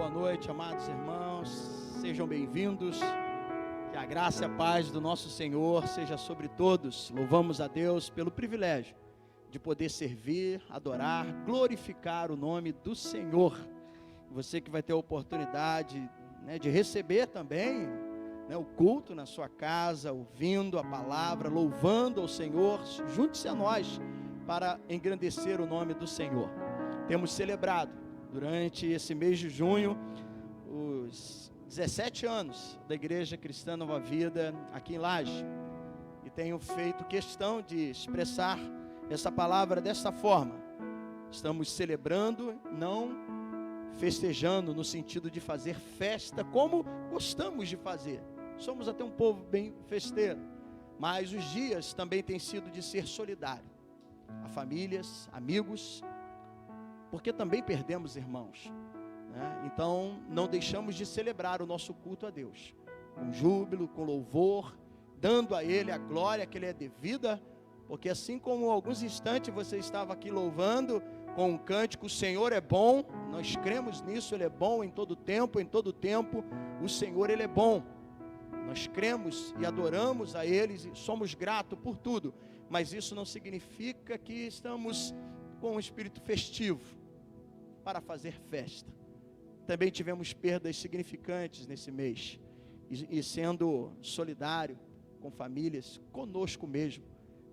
Boa noite, amados irmãos, sejam bem-vindos, que a graça e a paz do nosso Senhor seja sobre todos. Louvamos a Deus pelo privilégio de poder servir, adorar, glorificar o nome do Senhor. Você que vai ter a oportunidade, de receber também, o culto na sua casa, ouvindo a palavra, louvando ao Senhor, junte-se a nós para engrandecer o nome do Senhor. Temos celebrado durante esse mês de junho os 17 anos da Igreja Cristã Nova Vida aqui em Laje, e tenho feito questão de expressar essa palavra dessa forma. Estamos celebrando, não festejando no sentido de fazer festa como gostamos de fazer. Somos até um povo bem festeiro, mas os dias também têm sido de ser solidário a famílias, amigos, porque também perdemos irmãos, Então não deixamos de celebrar o nosso culto a Deus, com júbilo, com louvor, dando a Ele a glória que Ele é devida, porque assim como alguns instantes você estava aqui louvando com um cântico, o Senhor é bom, nós cremos nisso, Ele é bom em todo tempo, o Senhor Ele é bom, nós cremos e adoramos a Ele, e somos gratos por tudo, mas isso não significa que estamos com um espírito festivo para fazer festa. Também tivemos perdas significantes nesse mês, e sendo solidário com famílias, conosco mesmo,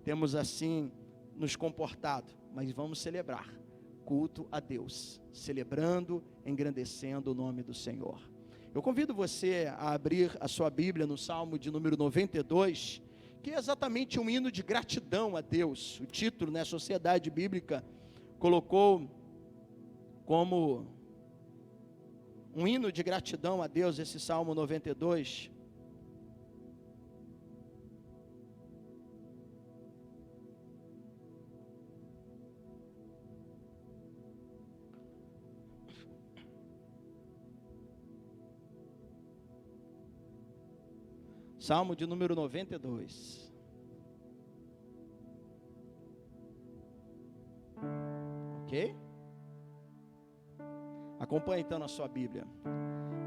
temos assim nos comportado, mas vamos celebrar, culto a Deus, celebrando, engrandecendo o nome do Senhor. Eu convido você a abrir a sua Bíblia no Salmo de número 92, que é exatamente um hino de gratidão a Deus. O título, a Sociedade Bíblica colocou como um hino de gratidão a Deus, esse Salmo 92. Salmo de número 92. Ok? Acompanhe então na sua Bíblia.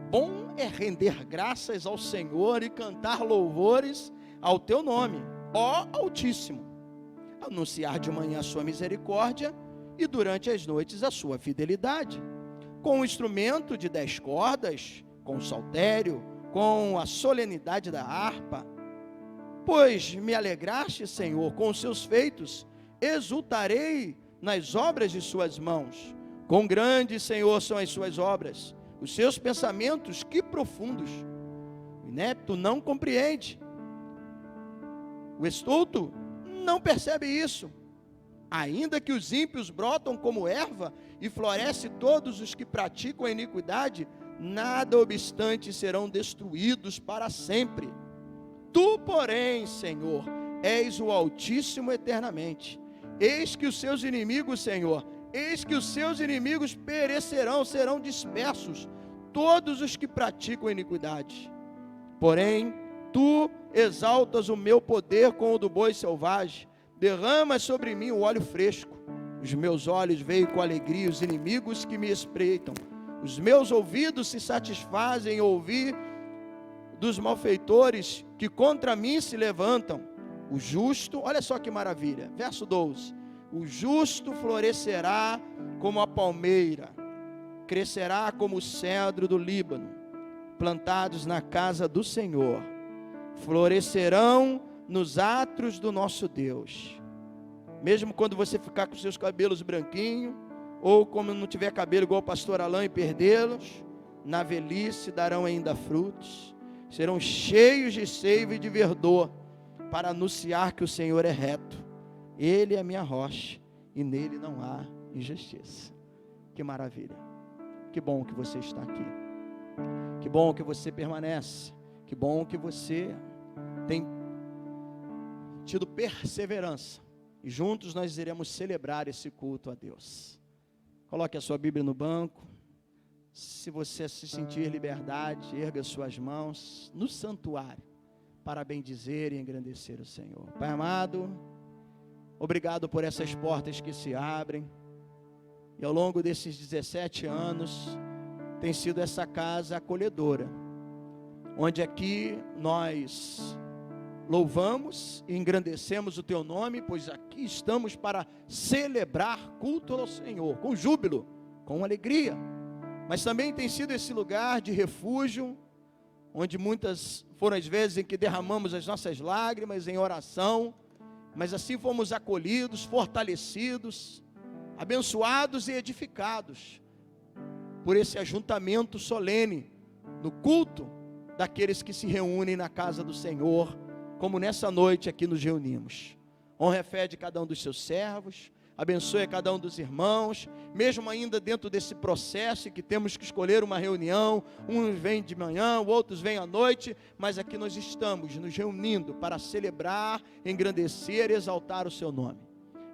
Bom é render graças ao Senhor e cantar louvores ao teu nome, ó Altíssimo. Anunciar de manhã a sua misericórdia e durante as noites a sua fidelidade. Com o instrumento de 10 cordas, com o saltério, com a solenidade da harpa. Pois me alegraste, Senhor, com os seus feitos, exultarei nas obras de suas mãos. Quão grandes, Senhor, são as suas obras, os seus pensamentos, que profundos. O inepto não compreende, o estulto não percebe isso. Ainda que os ímpios brotam como erva e floresce todos os que praticam a iniquidade, nada obstante serão destruídos para sempre. Tu, porém, Senhor, és o Altíssimo eternamente. Eis que os seus inimigos, Senhor, eis que os seus inimigos perecerão, serão dispersos, todos os que praticam iniquidade. Porém, tu exaltas o meu poder com o do boi selvagem, derramas sobre mim o óleo fresco. Os meus olhos veem com alegria os inimigos que me espreitam. Os meus ouvidos se satisfazem em ouvir dos malfeitores que contra mim se levantam. O justo, olha só que maravilha, verso 12. O justo florescerá como a palmeira, crescerá como o cedro do Líbano, plantados na casa do Senhor, florescerão nos átrios do nosso Deus. Mesmo quando você ficar com seus cabelos branquinhos, ou como não tiver cabelo igual o pastor Alain e perdê-los, na velhice darão ainda frutos, serão cheios de seiva e de verdor, para anunciar que o Senhor é reto. Ele é a minha rocha, e nele não há injustiça. Que maravilha, que bom que você está aqui, que bom que você permanece, que bom que você tem tido perseverança, e juntos nós iremos celebrar esse culto a Deus. Coloque a sua Bíblia no banco. Se você se sentir liberdade, erga suas mãos no santuário, para bendizer e engrandecer o Senhor. Pai amado, obrigado por essas portas que se abrem, e ao longo desses 17 anos, tem sido essa casa acolhedora, onde aqui nós louvamos e engrandecemos o teu nome, pois aqui estamos para celebrar culto ao Senhor, com júbilo, com alegria. Mas também tem sido esse lugar de refúgio, onde muitas foram as vezes em que derramamos as nossas lágrimas em oração, mas assim fomos acolhidos, fortalecidos, abençoados e edificados por esse ajuntamento solene, no culto daqueles que se reúnem na casa do Senhor, como nessa noite aqui nos reunimos. Honra e fé de cada um dos seus servos, abençoe a cada um dos irmãos, mesmo ainda dentro desse processo em que temos que escolher uma reunião, uns vêm de manhã, outros vêm à noite, mas aqui nós estamos nos reunindo para celebrar, engrandecer e exaltar o seu nome.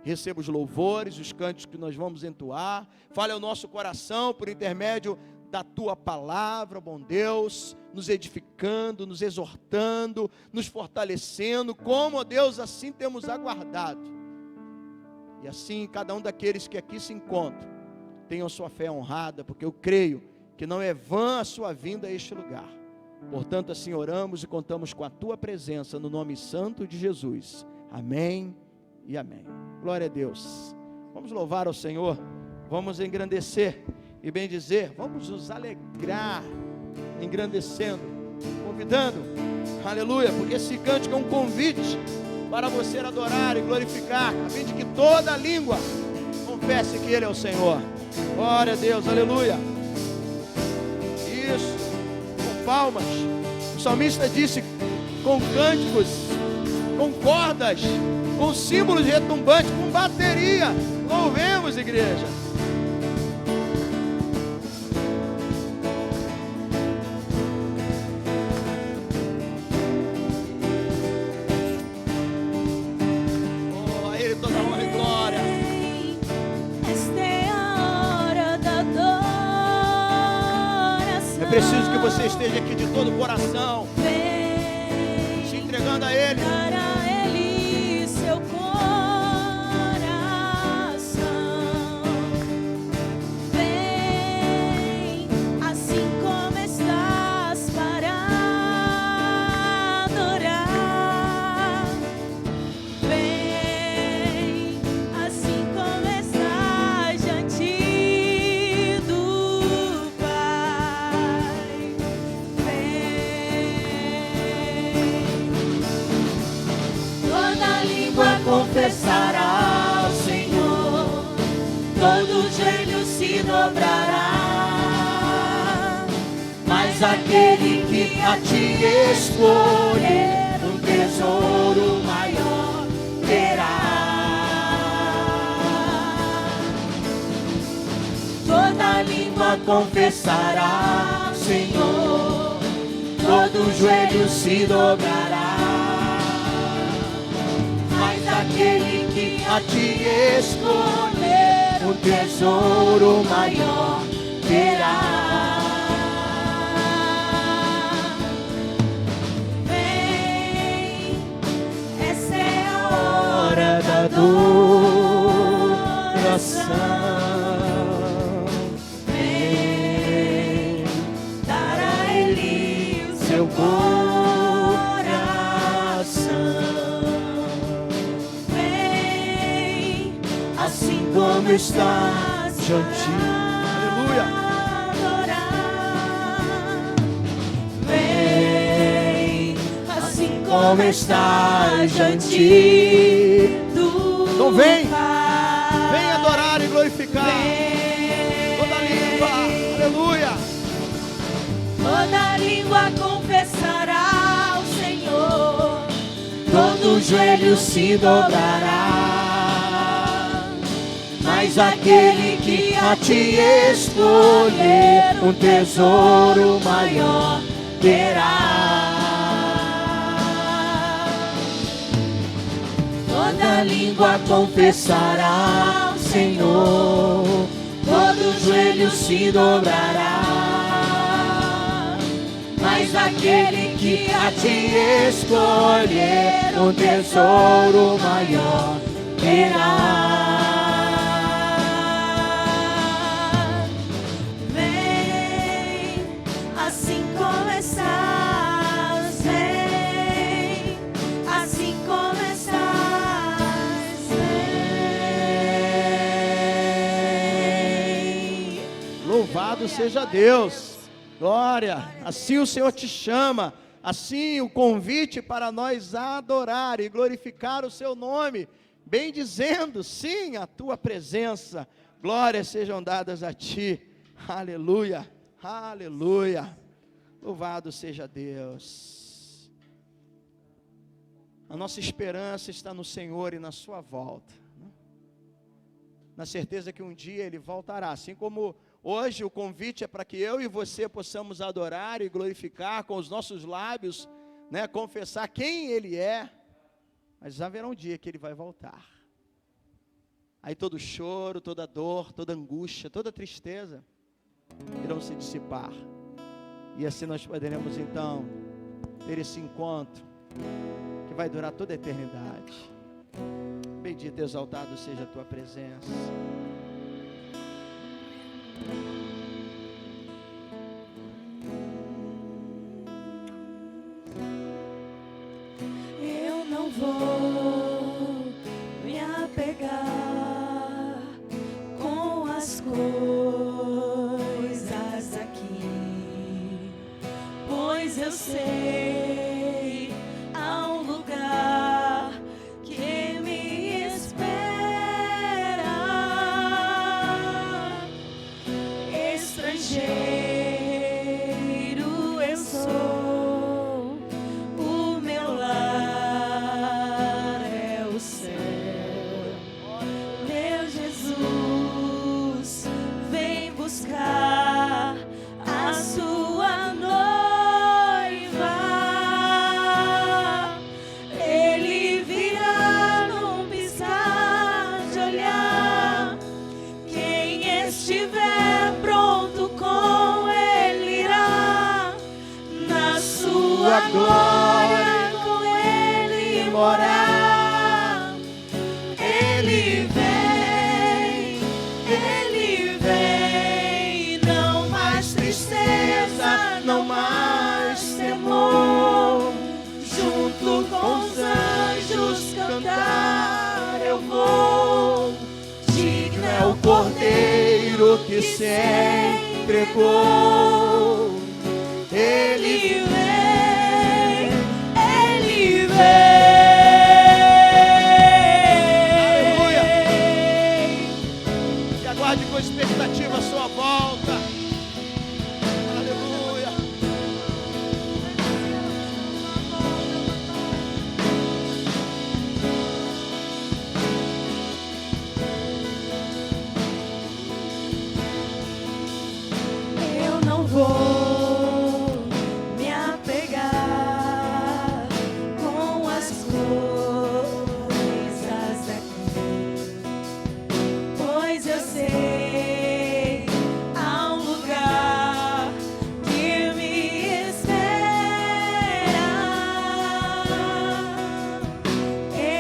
Receba os louvores, os cânticos que nós vamos entoar, fale ao nosso coração por intermédio da tua palavra, bom Deus, nos edificando, nos exortando, nos fortalecendo, como, ó Deus, assim temos aguardado. E assim, cada um daqueles que aqui se encontram, tenham sua fé honrada, porque eu creio que não é vã a sua vinda a este lugar. Portanto, assim oramos e contamos com a tua presença, no nome santo de Jesus. Amém e amém. Glória a Deus. Vamos louvar ao Senhor, vamos engrandecer e bem dizer, vamos nos alegrar, engrandecendo, convidando, aleluia, porque esse cântico é um convite para você adorar e glorificar, a fim de que toda língua confesse que Ele é o Senhor. Glória a Deus, aleluia. Isso, com palmas. O salmista disse, com cânticos, com cordas, com símbolos retumbantes, com bateria. Louvemos, igreja. Preciso que você esteja aqui de todo o coração, se entregando a Ele. Para Ele seu coração. Vem, assim como estás, para adorar. Vem, assim como estás, diante do confessará ao Senhor, todo joelho se dobrará, mas aquele que a ti escolher, um tesouro maior terá. Toda língua confessará ao Senhor, todo joelho se dobrará, aquele que a ti escolher, um tesouro maior terá. Vem, essa é a hora da adoração. Vem, dar a Ele o seu coração. Assim como estás, diante, aleluia, adorar. Vem, assim como estás, diante do então vem, Pai. Vem adorar e glorificar. Vem, toda língua, aleluia. Toda língua confessará ao Senhor, todo joelho se dobrará. Mas aquele que a ti escolher, um tesouro maior terá. Toda língua confessará ao Senhor, todo joelho se dobrará. Mas aquele que a ti escolher, um tesouro maior terá. Vem, Louvado seja Deus. Glória. Assim o Senhor te chama. Assim o convite para nós adorar e glorificar o seu nome, bem dizendo sim a tua presença. Glórias sejam dadas a ti. Aleluia. Aleluia. Louvado seja Deus. A nossa esperança está no Senhor e na sua volta, na certeza que um dia Ele voltará, assim como hoje o convite é para que eu e você possamos adorar e glorificar com os nossos lábios, né, confessar quem Ele é, mas haverá um dia que Ele vai voltar, aí todo choro, toda dor, toda angústia, toda tristeza irão se dissipar, e assim nós poderemos então ter esse encontro, que vai durar toda a eternidade. Bendito e exaltado seja a tua presença. Eu não vou me apegar com as coisas aqui, pois eu sei há um lugar que me espera. Estrangeiro eu sou, o meu lar é o céu. Meu Jesus vem buscar a sua noiva. Ele virá num piscar de olhar. Quem estiver pronto com Ele irá na sua glória com Ele morar. Ele vem, não mais tristeza, não mais temor. Junto com os anjos cantar eu vou. Digno é o Cordeiro que se entregou, Ele vem, Ele vem. Aleluia. E aguarde com expectativa a sua volta. Aleluia. Eu não vou me apegar com as coisas aqui, pois eu sei há um lugar que me espera.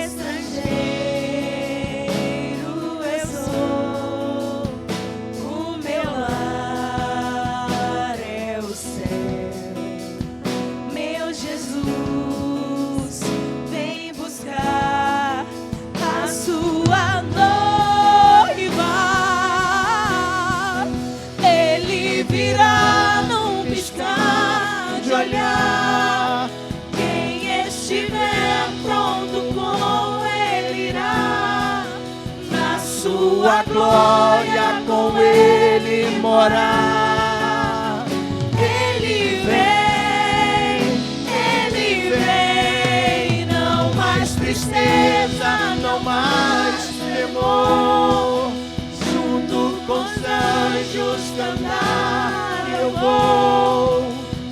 Estrangeiro eu sou, o meu lar é o céu. Meu Jesus vem buscar a sua noiva. Ele virá num piscar de olhar. Quem estiver pronto com Ele irá na sua glória com Ele morar. Ele vem, não mais tristeza, não mais temor. Junto com os anjos cantar eu vou.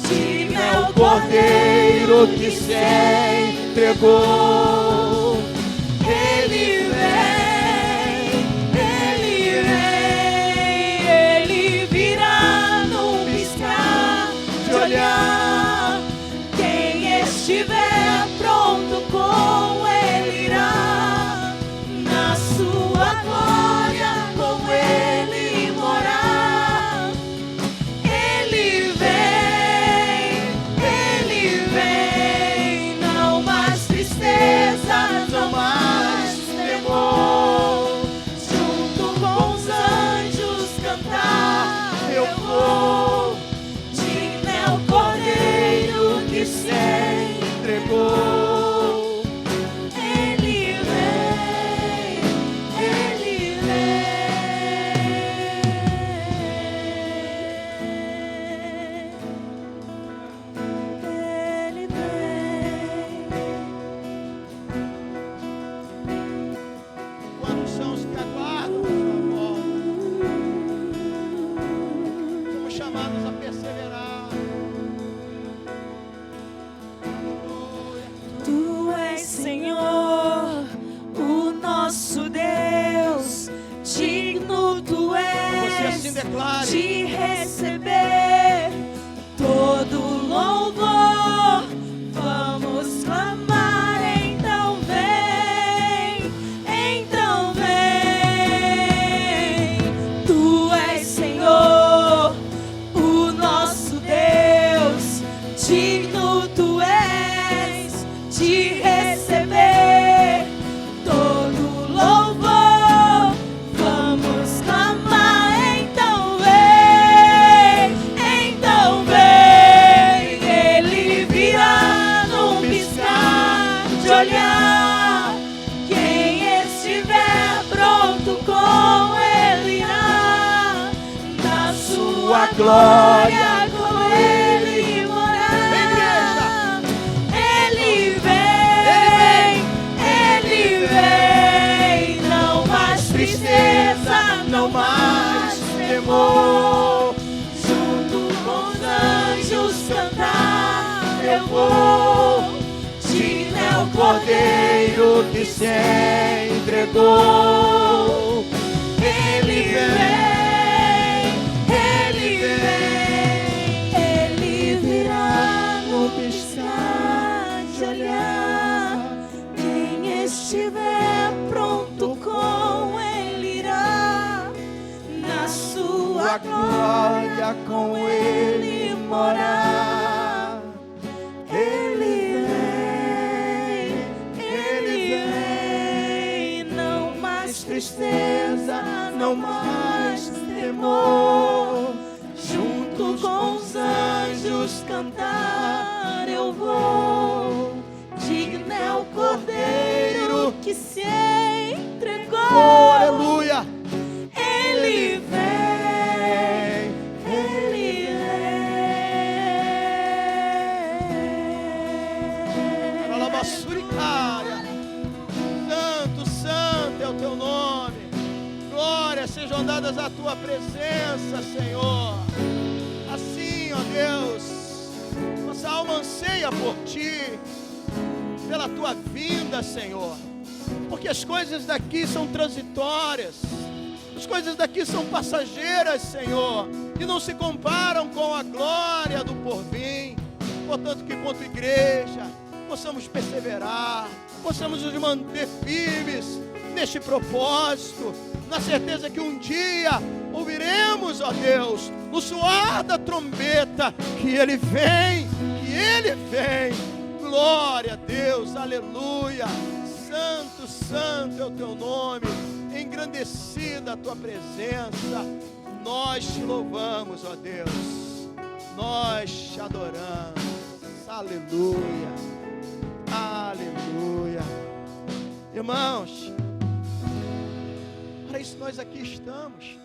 Digno é o Cordeiro que se entregou, Ele virá num piscar de olhar. Quem estiver pronto com Ele irá na sua glória com Ele morar. Ele vem, não mais tristeza. entregou. Ele vem, Ele vem, Ele vem. Quantos são os que aguardam a sua volta? Somos chamados a perseverar. Aleluia. Tu és, Senhor, o nosso Deus, digno tu Você és assim declare. de receber todo louvor. Vamos clamar, então vem, então vem. Tu és, Senhor, o nosso Deus, digno tu és de receber todo louvor. Vamos clamar, então vem, então vem. Ele virá num piscar de olhar. Quem estiver pronto com ele irá, na sua glória com ele morar. Ele vem, não mais tristeza, não mais temor. Junto com os anjos cantar eu vou. Digno é o Cordeiro que se entregou. Ele vem, ele virá no piscar de olhar. Quem estiver pronto com ele irá, na sua glória com ele morar. Ele vem, não mais tristeza, não mais temor. Junto com os anjos cantar eu vou. Digno é o Cordeiro que se entregou. Oh, aleluia. Ele vem, ele vem. Alabaçuricária. Santo, santo é o teu nome. Glórias sejam dadas à tua presença, Senhor. Assim, ó Deus, nossa alma anseia por ti, pela tua vinda, Senhor. Porque as coisas daqui são transitórias. As coisas daqui são passageiras, Senhor, e não se comparam com a glória do porvir. Portanto, que quanto igreja possamos perseverar, possamos nos manter firmes neste propósito, na certeza que um dia ouviremos, ó Deus, no soar da trombeta, que Ele vem, que Ele vem. Glória a Deus, aleluia. Santo, santo é o teu nome, engrandecida a tua presença. Nós te louvamos, ó Deus, nós te adoramos. Aleluia, aleluia. Irmãos, para isso nós aqui estamos.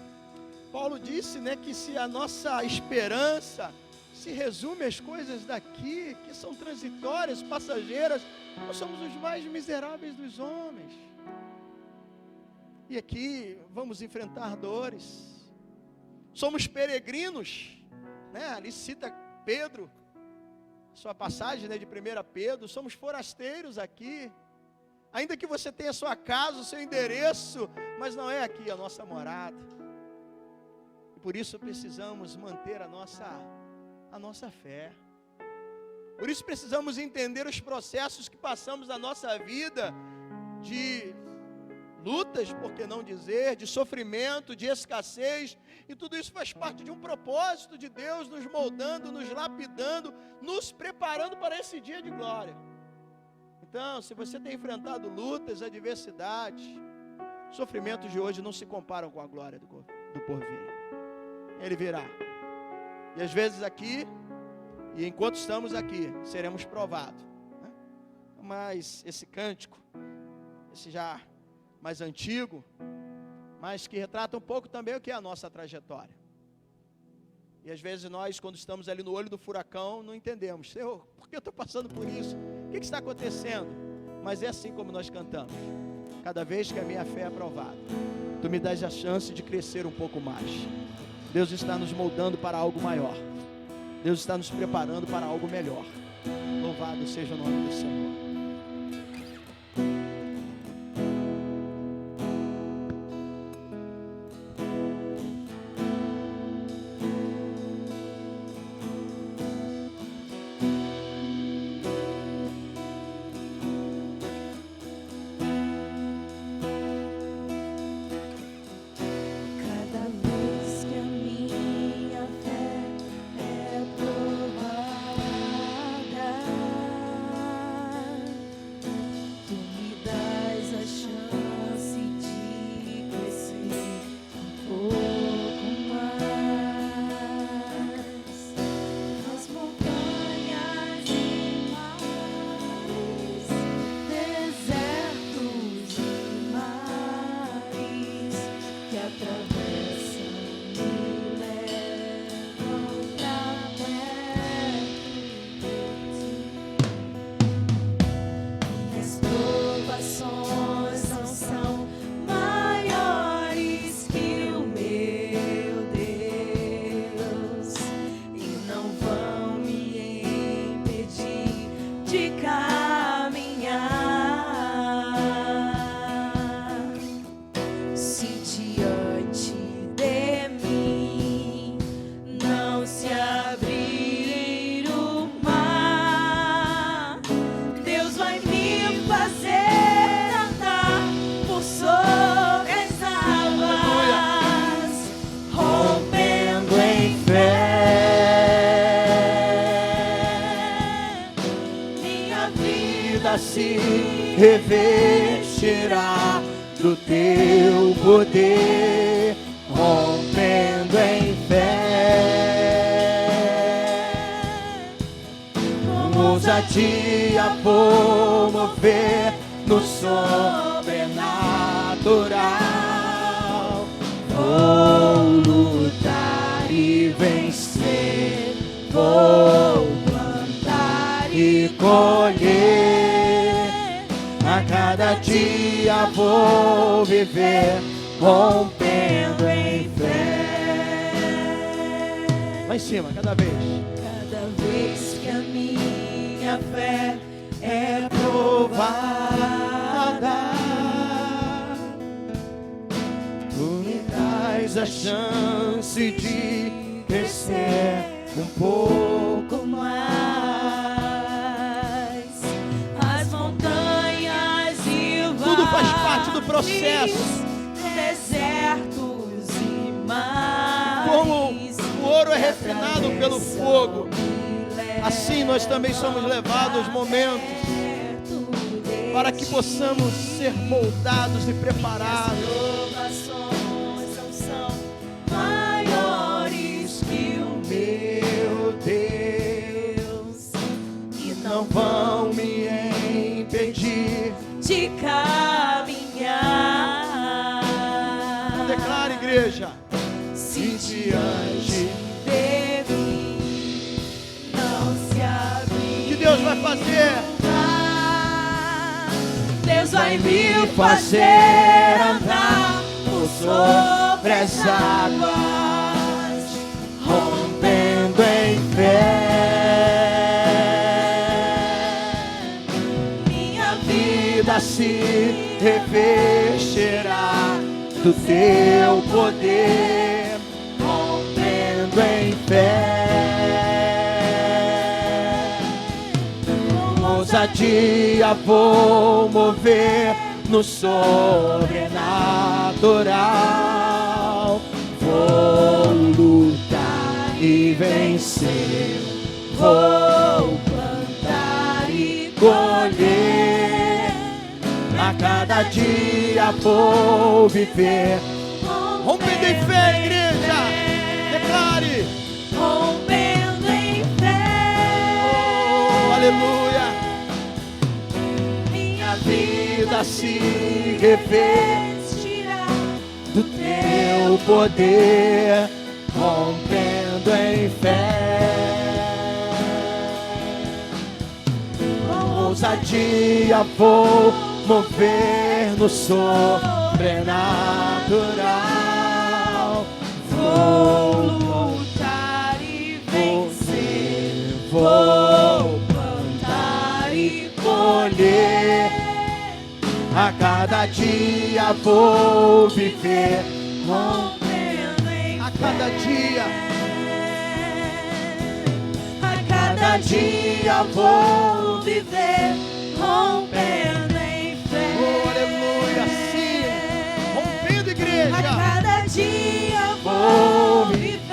Paulo disse, né, que se a nossa esperança se resume às coisas daqui, que são transitórias, passageiras, nós somos os mais miseráveis dos homens. E aqui vamos enfrentar dores. Somos peregrinos, né? Ali cita Pedro, sua passagem, né, de 1 Pedro. Somos forasteiros aqui. Ainda que você tenha sua casa, o seu endereço, mas não é aqui a nossa morada. E por isso precisamos manter a nossa fé. Por isso precisamos entender os processos que passamos na nossa vida, de lutas, por que não dizer, de sofrimento, de escassez, e tudo isso faz parte de um propósito de Deus, nos moldando, nos lapidando, nos preparando para esse dia de glória. Então, se você tem enfrentado lutas, adversidades, sofrimentos de hoje não se comparam com a glória do porvir. Ele virá. E às vezes aqui, e enquanto estamos aqui, seremos provados, né? mas esse cântico, esse já mais antigo, mas que retrata um pouco também o que é a nossa trajetória. E às vezes nós, quando estamos ali no olho do furacão, não entendemos. Senhor, por que eu estou passando por isso? O que está acontecendo? Mas é assim como nós cantamos. Cada vez que a minha fé é provada, Tu me dás a chance de crescer um pouco mais. Deus está nos moldando para algo maior. Deus está nos preparando para algo melhor. Louvado seja o nome do Senhor. Se revestirá do teu poder, rompendo em fé. Com ousadia vou mover no sobrenatural. Vou lutar e vencer, vou plantar e colher. A cada dia vou viver, rompendo em fé. Lá em cima, cada vez. Cada vez que a minha fé é provada, Tu me dás a chance de crescer um pouco mais. Faz parte do processo. Desertos e mares, como o ouro é refinado pelo fogo, assim nós também somos levados aos momentos para que possamos ser moldados e preparados. As provações não são maiores que o meu Deus, e não vão me impedir de caminhar. Declara, igreja. Se diante de mim não se abrir, o que Deus vai fazer? Deus vai me fazer andar por sobre as águas, rompendo em fé. Se revestirá do teu poder, rompendo em fé. Com ousadia vou mover no sobrenatural. Vou lutar e vencer, vou plantar e colher. A cada dia vou viver, rompendo em fé, igreja. Declare, rompendo em fé. Oh, aleluia. minha vida se revestirá do teu poder, rompendo em fé. Com ousadia vou mover no sobrenatural. Vou lutar e vencer, vou plantar e colher. A cada dia vou viver, rompendo em fé. A cada dia, a cada dia vou viver, rompendo em fé. Oh, aleluia, sim, rompendo, igreja. A cada dia vou viver,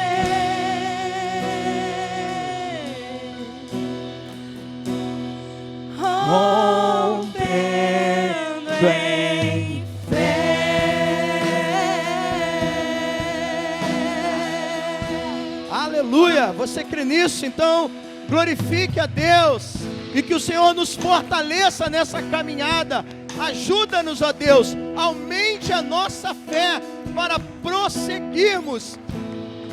rompendo em fé. Aleluia, você crê nisso? Então glorifique a Deus e que o Senhor nos fortaleça nessa caminhada. Ajuda-nos, ó Deus, aumente a nossa fé para prosseguirmos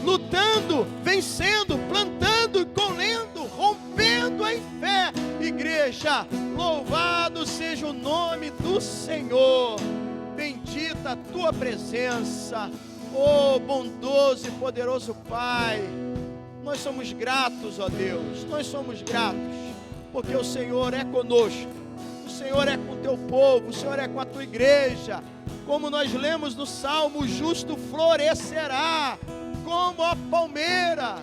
lutando, vencendo, plantando, colhendo, rompendo em fé. Igreja, louvado seja o nome do Senhor, bendita a tua presença, oh bondoso e poderoso Pai. Nós somos gratos, ó Deus, nós somos gratos, porque o Senhor é conosco, o Senhor é com o teu povo, o Senhor é com a tua igreja. Como nós lemos no Salmo, o justo florescerá como a palmeira,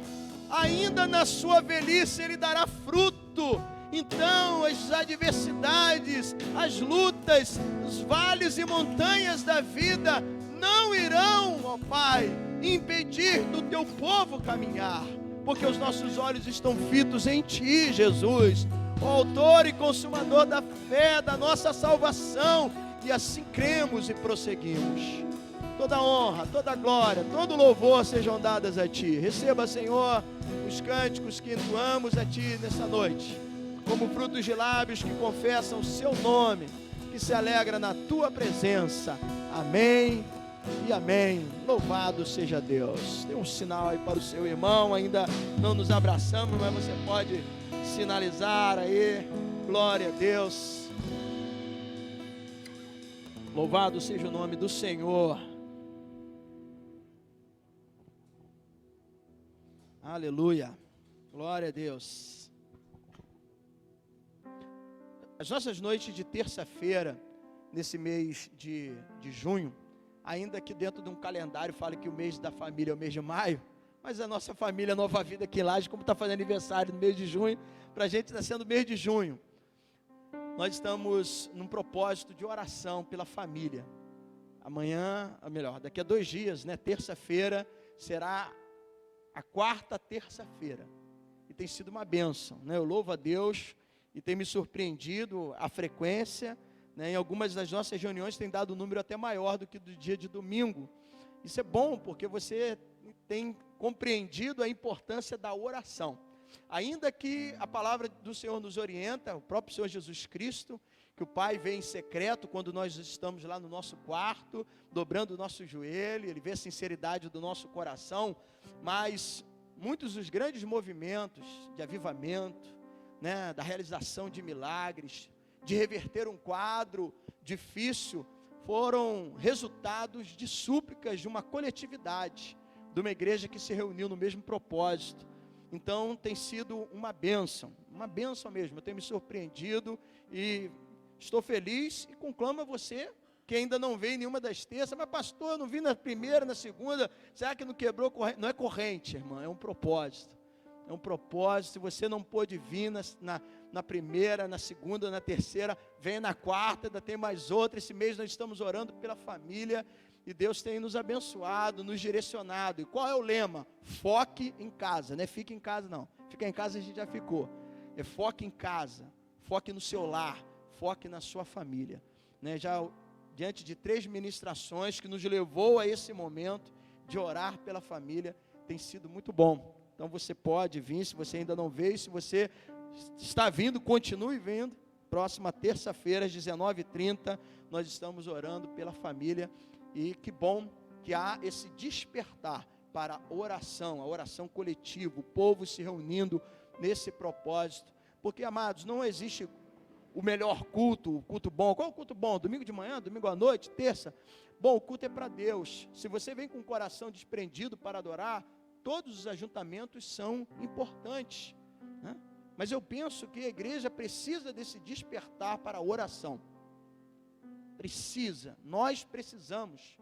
ainda na sua velhice ele dará fruto. Então as adversidades, as lutas, os vales e montanhas da vida não irão, ó Pai, impedir do teu povo caminhar, porque os nossos olhos estão fitos em Ti, Jesus, o autor e consumador da fé, da nossa salvação, e assim cremos e prosseguimos. Toda honra, toda glória, todo louvor sejam dadas a Ti. Receba, Senhor, os cânticos que entoamos a Ti nessa noite, como frutos de lábios que confessam o Seu nome, que se alegra na Tua presença. Amém e amém. Louvado seja Deus. Tem um sinal aí para o seu irmão, ainda não nos abraçamos, mas você pode sinalizar aí. Glória a Deus. Louvado seja o nome do Senhor. Aleluia. Glória a Deus. As nossas noites de terça-feira, nesse mês de junho, ainda que dentro de um calendário fale que o mês da família é o mês de maio, mas a nossa família Nova Vida aqui em Lages, como está fazendo aniversário no mês de junho, para a gente está sendo o mês de junho. Nós estamos num propósito de oração pela família. Amanhã, ou melhor, daqui a 2 dias, né, terça-feira, será a 4ª terça-feira. E tem sido uma bênção, né? Eu louvo a Deus e tem me surpreendido a frequência, né? Em algumas das nossas reuniões tem dado um número até maior do que do dia de domingo. Isso é bom, porque você tem compreendido a importância da oração. Ainda que a palavra do Senhor nos orienta, o próprio Senhor Jesus Cristo, que o Pai vê em secreto quando nós estamos lá no nosso quarto, dobrando o nosso joelho, Ele vê a sinceridade do nosso coração, mas muitos dos grandes movimentos de avivamento, né, da realização de milagres, de reverter um quadro difícil, foram resultados de súplicas de uma coletividade, de uma igreja que se reuniu no mesmo propósito. Então tem sido uma bênção mesmo. Eu tenho me surpreendido e estou feliz e conclamo a você que ainda não veio em nenhuma das terças, mas pastor, eu não vi na primeira, na segunda, será que não quebrou corrente? Não é corrente, irmã, é um propósito. É um propósito. Se você não pôde vir na primeira, na segunda, na terceira, venha na 4ª, ainda tem mais outra. Esse mês nós estamos orando pela família e Deus tem nos abençoado, nos direcionado. E qual é o lema? Foque em casa, não é fique em casa não. Ficar em casa a gente já ficou. É foque em casa, foque no seu lar, foque na sua família, né? Já diante de 3 ministrações que nos levou a esse momento de orar pela família, tem sido muito bom. Então você pode vir, se você ainda não veio, se você está vindo, continue vindo, Próxima terça-feira, às 19h30, nós estamos orando pela família. E que bom que há esse despertar para a oração coletiva, o povo se reunindo nesse propósito. Porque, amados, não existe o melhor culto, o culto bom. Qual é o culto bom? Domingo de manhã, domingo à noite, terça? Bom, o culto é para Deus. Se você vem com o coração desprendido para adorar, todos os ajuntamentos são importantes, né? Mas eu penso que a igreja precisa desse despertar para a oração. Nós precisamos.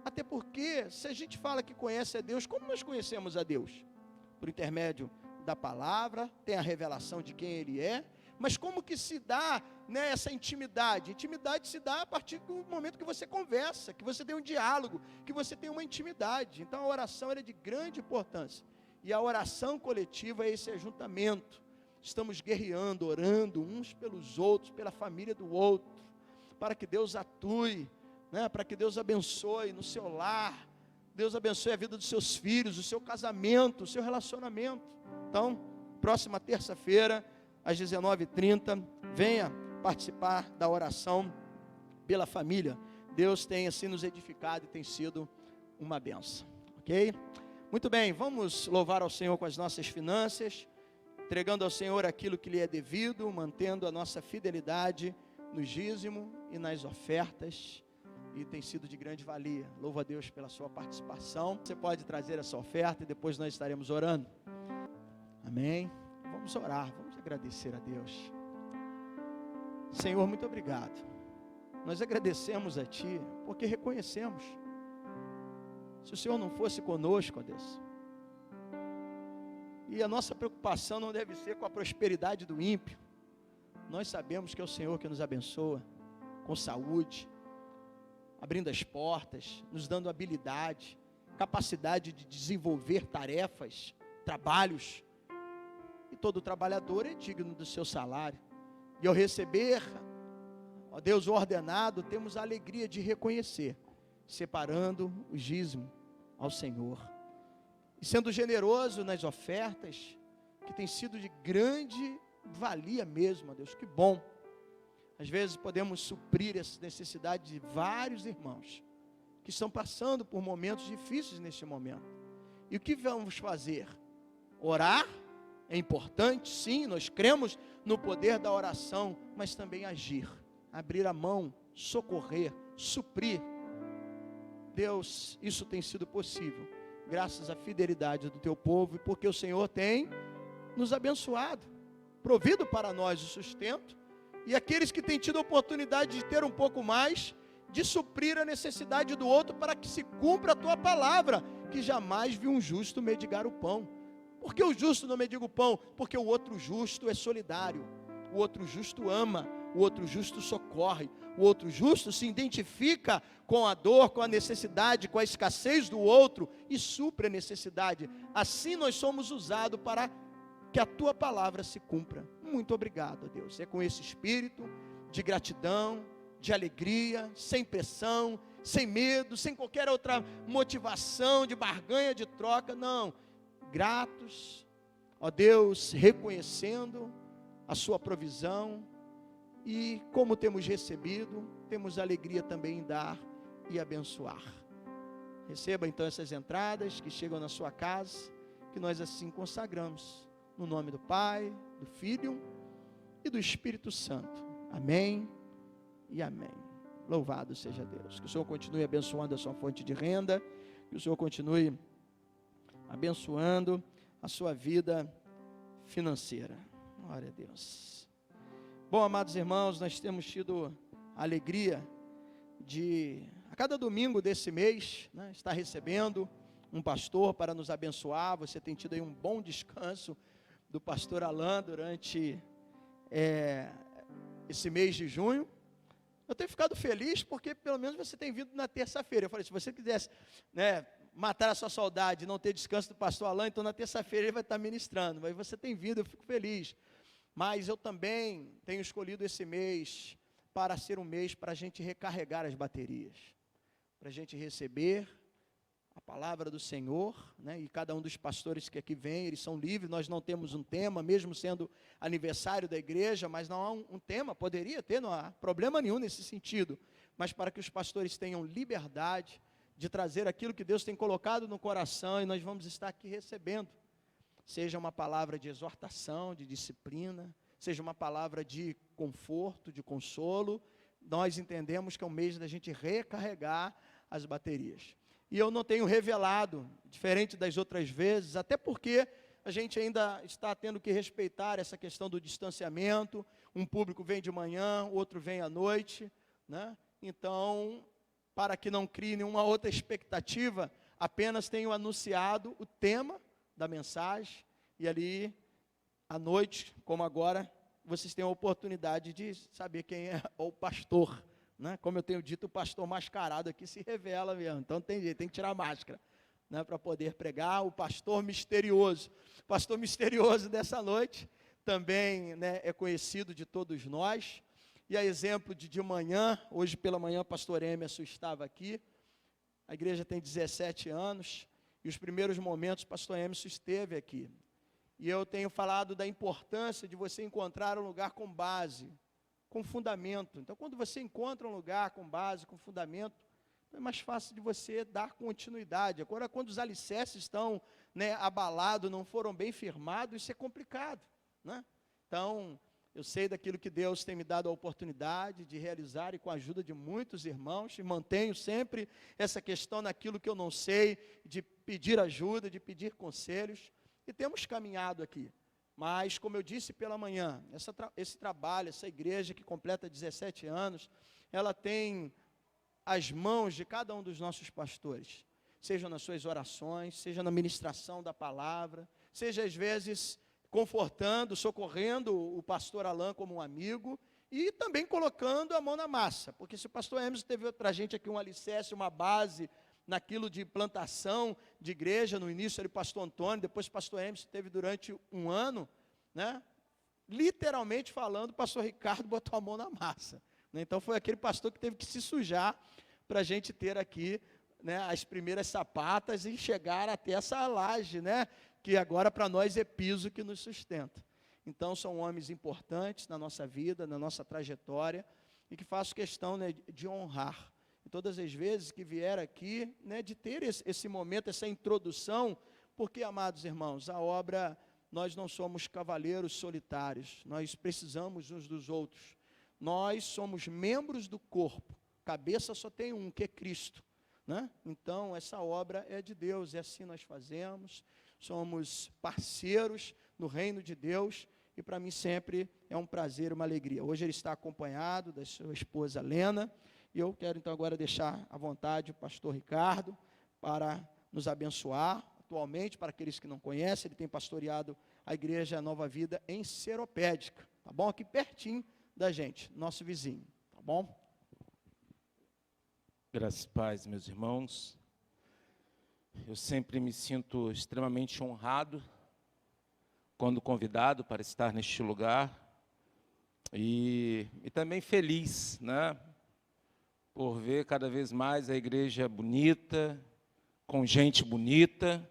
Até porque, se a gente fala que conhece a Deus, como nós conhecemos a Deus? Por intermédio da palavra, tem a revelação de quem Ele é, mas como que se dá, né, essa intimidade? Intimidade se dá a partir do momento que você conversa, que você tem um diálogo, que você tem uma intimidade. Então a oração é de grande importância. E a oração coletiva é esse ajuntamento. Estamos guerreando, orando uns pelos outros, pela família do outro, para que Deus atue, né, para que Deus abençoe no seu lar, Deus abençoe a vida dos seus filhos, o seu casamento, o seu relacionamento. Então, próxima terça-feira, às 19h30, venha participar da oração pela família. Deus tem assim nos edificado e tem sido uma bênção, ok? Muito bem, vamos louvar ao Senhor com as nossas finanças, entregando ao Senhor aquilo que lhe é devido, mantendo a nossa fidelidade no dízimo e nas ofertas, e tem sido de grande valia. Louvo a Deus pela sua participação. Você pode trazer essa oferta e depois nós estaremos orando. Amém? Vamos orar, vamos agradecer a Deus. Senhor, muito obrigado. Nós agradecemos a Ti, porque reconhecemos. Se o Senhor não fosse conosco, ó Deus, e a nossa preocupação não deve ser com a prosperidade do ímpio. Nós sabemos que é o Senhor que nos abençoa com saúde, abrindo as portas, nos dando habilidade, capacidade de desenvolver tarefas, trabalhos. E todo trabalhador é digno do seu salário. E ao receber, ó Deus, o ordenado, temos a alegria de reconhecer, separando o dízimo ao Senhor. E sendo generoso nas ofertas, que tem sido de grande valia mesmo, ó Deus, que bom. Às vezes podemos suprir essa necessidade de vários irmãos que estão passando por momentos difíceis neste momento. E o que vamos fazer? Orar é importante, sim, nós cremos no poder da oração, mas também agir, abrir a mão, socorrer, suprir. Deus, isso tem sido possível, graças à fidelidade do teu povo, e porque o Senhor tem nos abençoado, provido para nós o sustento, e aqueles que têm tido a oportunidade de ter um pouco mais, de suprir a necessidade do outro, para que se cumpra a tua palavra, que jamais viu um justo mendigar o pão. Por que o justo não mendiga o pão? Porque o outro justo é solidário, o outro justo ama, o outro justo socorre, o outro justo se identifica com a dor, com a necessidade, com a escassez do outro e supre a necessidade. Assim nós somos usados para que a tua palavra se cumpra. Muito obrigado, Deus. É com esse espírito de gratidão, de alegria, sem pressão, sem medo, sem qualquer outra motivação de barganha, de troca, não. Gratos, ó Deus, reconhecendo a sua provisão, e como temos recebido, temos alegria também em dar e abençoar. Receba então essas entradas que chegam na sua casa, que nós assim consagramos, no nome do Pai, do Filho e do Espírito Santo. Amém e amém. Louvado seja Deus. Que o Senhor continue abençoando a sua fonte de renda, que o Senhor continue abençoando a sua vida financeira. Glória a Deus. Bom, amados irmãos, nós temos tido a alegria de, a cada domingo desse mês, né, estar recebendo um pastor para nos abençoar. Você tem tido aí um bom descanso do pastor Alain durante esse mês de junho. Eu tenho ficado feliz porque pelo menos você tem vindo na terça-feira. Eu falei, se você quisesse, né, matar a sua saudade, não ter descanso do pastor Alain, então na terça-feira ele vai estar ministrando. Mas você tem vindo, eu fico feliz. Mas eu também tenho escolhido esse mês para ser um mês para a gente recarregar as baterias, para a gente receber a palavra do Senhor, né? E cada um dos pastores que aqui vem, eles são livres, nós não temos um tema, mesmo sendo aniversário da igreja, mas não há um tema, poderia ter, não há problema nenhum nesse sentido, mas para que os pastores tenham liberdade de trazer aquilo que Deus tem colocado no coração, e nós vamos estar aqui recebendo, seja uma palavra de exortação, de disciplina, seja uma palavra de conforto, de consolo. Nós entendemos que é um mês da gente recarregar as baterias. E eu não tenho revelado, diferente das outras vezes, até porque a gente ainda está tendo que respeitar essa questão do distanciamento. Um público vem de manhã, outro vem à noite, né? Então, para que não crie nenhuma outra expectativa, apenas tenho anunciado o tema da mensagem, e ali, à noite, como agora, vocês têm a oportunidade de saber quem é o pastor, né? Como eu tenho dito, o pastor mascarado aqui se revela mesmo, então tem jeito, tem que tirar a máscara, né, para poder pregar. O pastor misterioso. O pastor misterioso dessa noite também, né, é conhecido de todos nós, e a exemplo de manhã, hoje pela manhã o pastor Emerson estava aqui. A igreja tem 17 anos, e os primeiros momentos o pastor Emerson esteve aqui, e eu tenho falado da importância de você encontrar um lugar com base, com fundamento. Então, quando você encontra um lugar com base, com fundamento, é mais fácil de você dar continuidade. Agora, quando os alicerces estão, né, abalados, não foram bem firmados, isso é complicado, né? Então, eu sei daquilo que Deus tem me dado a oportunidade de realizar, e com a ajuda de muitos irmãos, e mantenho sempre essa questão naquilo que eu não sei, de pedir ajuda, de pedir conselhos, e temos caminhado aqui. Mas, como eu disse pela manhã, esse trabalho, essa igreja que completa 17 anos, ela tem as mãos de cada um dos nossos pastores, seja nas suas orações, seja na ministração da palavra, seja às vezes confortando, socorrendo o pastor Alain como um amigo, e também colocando a mão na massa, porque se o pastor Emerson teve para a gente aqui um alicerce, uma base, naquilo de plantação de igreja, no início era o pastor Antônio, depois o pastor Emerson teve durante um ano, né? Literalmente falando, o pastor Ricardo botou a mão na massa, né? Então foi aquele pastor que teve que se sujar para a gente ter aqui, né, as primeiras sapatas e chegar até essa laje, né, que agora para nós é piso que nos sustenta. Então são homens importantes na nossa vida, na nossa trajetória, e que faço questão, né, de honrar. E todas as vezes que vier aqui, né, de ter esse momento, essa introdução, porque, amados irmãos, a obra, nós não somos cavaleiros solitários, nós precisamos uns dos outros, nós somos membros do corpo, cabeça só tem um, que é Cristo, né? Então, essa obra é de Deus, e assim nós fazemos, somos parceiros no reino de Deus, e para mim sempre é um prazer, uma alegria. Hoje ele está acompanhado da sua esposa Lena, e eu quero então agora deixar à vontade o pastor Ricardo para nos abençoar. Atualmente, para aqueles que não conhecem, ele tem pastoreado a igreja Nova Vida em Seropédica, tá bom? Aqui pertinho da gente, nosso vizinho, tá bom? Graças e paz, meus irmãos. Eu sempre me sinto extremamente honrado quando convidado para estar neste lugar, e também feliz, né, por ver cada vez mais a igreja bonita, com gente bonita,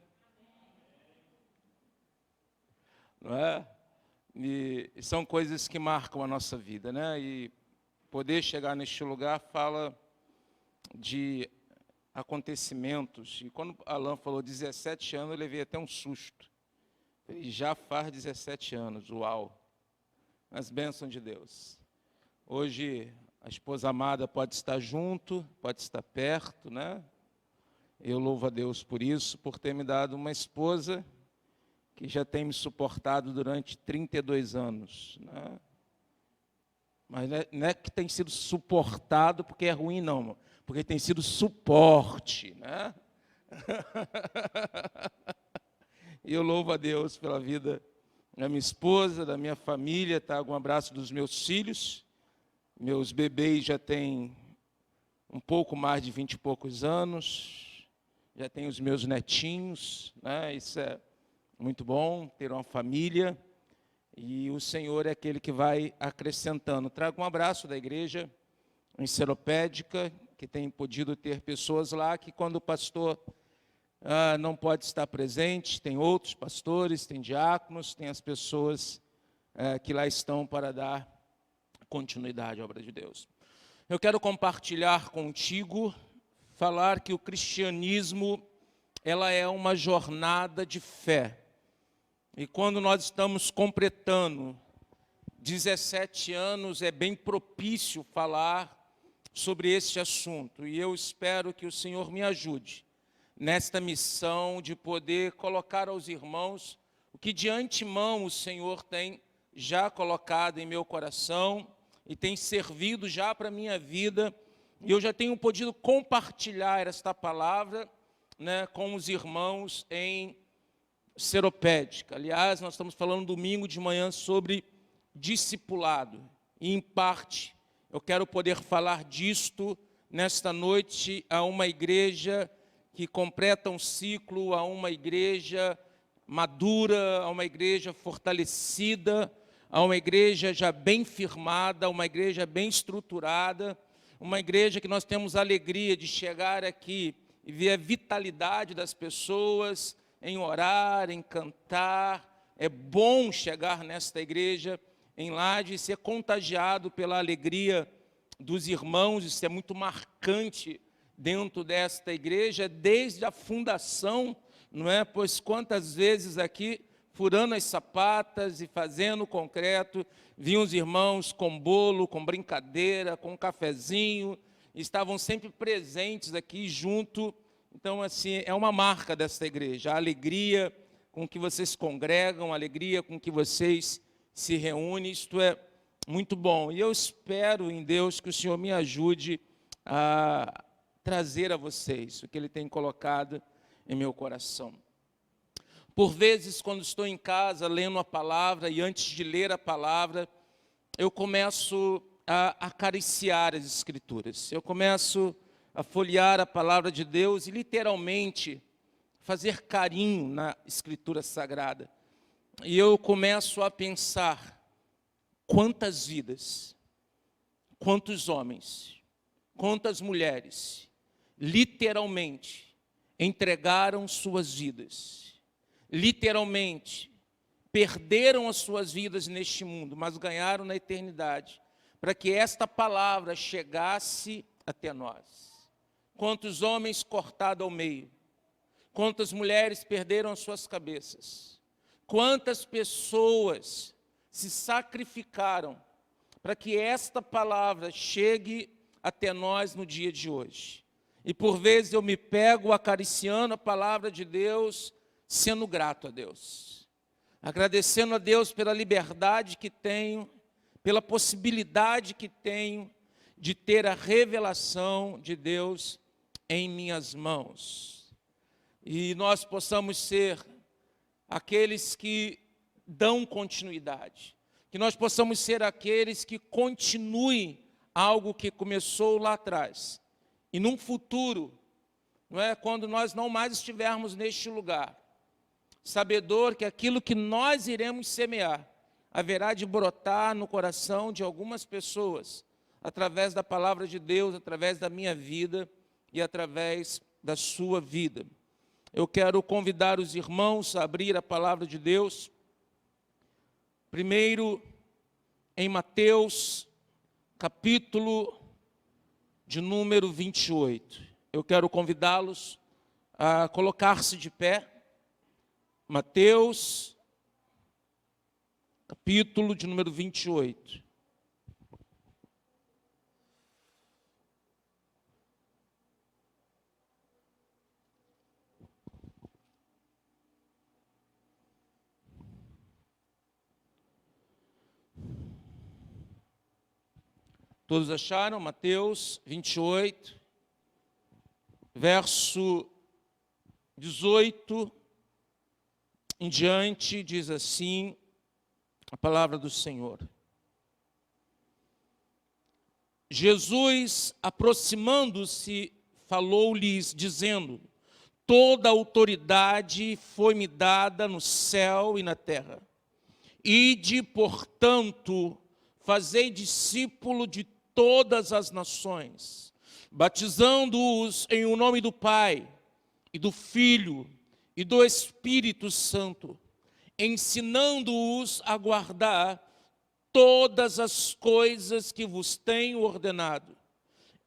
não é? E são coisas que marcam a nossa vida, né? E poder chegar neste lugar fala de acontecimentos. E quando Alain falou 17 anos, eu levei até um susto. E já faz 17 anos, uau! As bênçãos de Deus. Hoje a esposa amada pode estar junto, pode estar perto, né? Eu louvo a Deus por isso, por ter me dado uma esposa que já tem me suportado durante 32 anos, né? Mas não é que tem sido suportado porque é ruim, não, porque tem sido suporte, né? E eu louvo a Deus pela vida da minha esposa, da minha família, tá? Um abraço dos meus filhos. Meus bebês já têm um pouco mais de 20 e poucos anos, já tenho os meus netinhos, né? Isso é muito bom, ter uma família, e o Senhor é aquele que vai acrescentando. Trago um abraço da igreja em Seropédica, que tem podido ter pessoas lá, que quando o pastor não pode estar presente, tem outros pastores, tem diáconos, tem as pessoas que lá estão para dar continuidade à obra de Deus. Eu quero compartilhar contigo, falar que o cristianismo, ela é uma jornada de fé. E quando nós estamos completando 17 anos, é bem propício falar sobre este assunto. E eu espero que o Senhor me ajude nesta missão de poder colocar aos irmãos o que de antemão o Senhor tem já colocado em meu coração e tem servido já para a minha vida. E eu já tenho podido compartilhar esta palavra, né, com os irmãos em Seropédica. Aliás, nós estamos falando domingo de manhã sobre discipulado. E, em parte, eu quero poder falar disto nesta noite a uma igreja que completa um ciclo, a uma igreja madura, a uma igreja fortalecida, a uma igreja já bem firmada, uma igreja bem estruturada, uma igreja que nós temos a alegria de chegar aqui e ver a vitalidade das pessoas em orar, em cantar. É bom chegar nesta igreja em Laje e ser contagiado pela alegria dos irmãos. Isso é muito marcante dentro desta igreja, desde a fundação, não é? Pois quantas vezes aqui, furando as sapatas e fazendo concreto, vinham os irmãos com bolo, com brincadeira, com um cafezinho, estavam sempre presentes aqui junto. Então, assim, é uma marca desta igreja, a alegria com que vocês congregam, a alegria com que vocês se reúnem. Isto é muito bom. E eu espero em Deus que o Senhor me ajude a trazer a vocês o que Ele tem colocado em meu coração. Por vezes, quando estou em casa lendo a palavra, e antes de ler a palavra, eu começo a acariciar as Escrituras. Eu começo a folhear a palavra de Deus e, literalmente, fazer carinho na Escritura Sagrada. E eu começo a pensar quantas vidas, quantos homens, quantas mulheres, literalmente, entregaram suas vidas, literalmente, perderam as suas vidas neste mundo, mas ganharam na eternidade, para que esta palavra chegasse até nós. Quantos homens cortados ao meio, quantas mulheres perderam as suas cabeças, quantas pessoas se sacrificaram para que esta palavra chegue até nós no dia de hoje. E por vezes eu me pego acariciando a palavra de Deus, sendo grato a Deus, agradecendo a Deus pela liberdade que tenho, pela possibilidade que tenho de ter a revelação de Deus em minhas mãos. E nós possamos ser aqueles que dão continuidade, que nós possamos ser aqueles que continuem algo que começou lá atrás. E num futuro, não é, quando nós não mais estivermos neste lugar, sabedor que aquilo que nós iremos semear haverá de brotar no coração de algumas pessoas, através da palavra de Deus, através da minha vida e através da sua vida. Eu quero convidar os irmãos a abrir a palavra de Deus, primeiro em Mateus, capítulo de número 28. Eu quero convidá-los a colocar-se de pé. Mateus, capítulo de número 28. Todos acharam? Mateus 28, verso 18 em diante, diz assim a palavra do Senhor. Jesus, aproximando-se, falou-lhes, dizendo: toda autoridade foi-me dada no céu e na terra. Ide, portanto, fazei discípulo de todas as nações, batizando-os em o nome do Pai, e do Filho e do Espírito Santo, ensinando-os a guardar todas as coisas que vos tenho ordenado.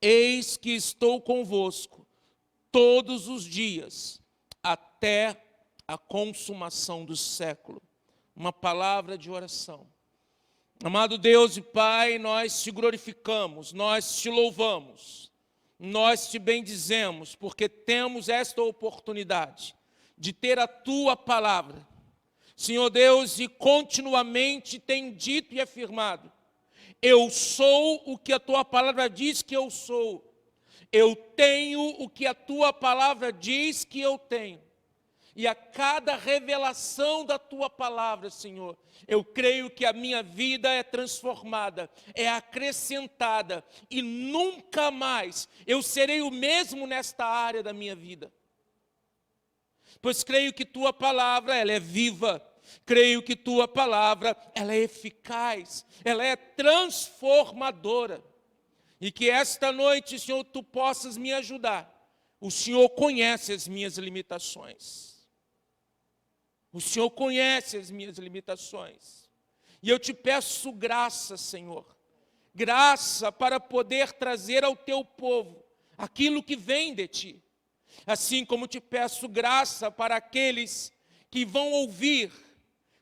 Eis que estou convosco todos os dias, até a consumação do século. Uma palavra de oração. Amado Deus e Pai, nós te glorificamos, nós te louvamos, nós te bendizemos, porque temos esta oportunidade de ter a Tua palavra. Senhor Deus, e continuamente tem dito e afirmado: eu sou o que a Tua palavra diz que eu sou. Eu tenho o que a Tua palavra diz que eu tenho. E a cada revelação da Tua palavra, Senhor, eu creio que a minha vida é transformada, é acrescentada, e nunca mais eu serei o mesmo nesta área da minha vida. Pois creio que Tua palavra, ela é viva, creio que Tua palavra, ela é eficaz, ela é transformadora. E que esta noite, Senhor, Tu possas me ajudar. O Senhor conhece as minhas limitações. O Senhor conhece as minhas limitações. E eu te peço graça, Senhor. Graça para poder trazer ao Teu povo aquilo que vem de Ti. Assim como te peço graça para aqueles que vão ouvir,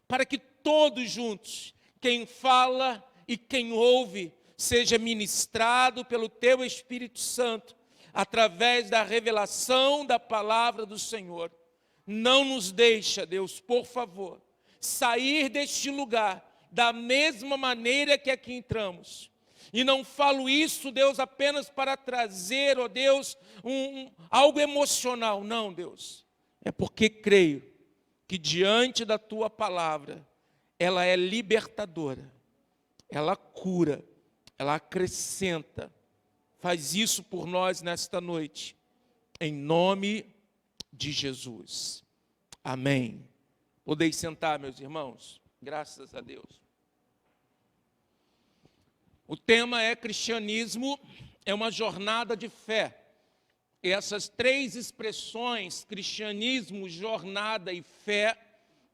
para que todos juntos, quem fala e quem ouve, seja ministrado pelo Teu Espírito Santo, através da revelação da palavra do Senhor. Não nos deixa, Deus, por favor, sair deste lugar da mesma maneira que aqui entramos. E não falo isso, Deus, apenas para trazer, ó Deus, algo emocional. Não, Deus. É porque creio que diante da Tua palavra, ela é libertadora, ela cura, ela acrescenta. Faz isso por nós nesta noite, em nome de Jesus. Amém. Podeis sentar, meus irmãos. Graças a Deus. O tema é cristianismo, é uma jornada de fé. E essas três expressões, cristianismo, jornada e fé,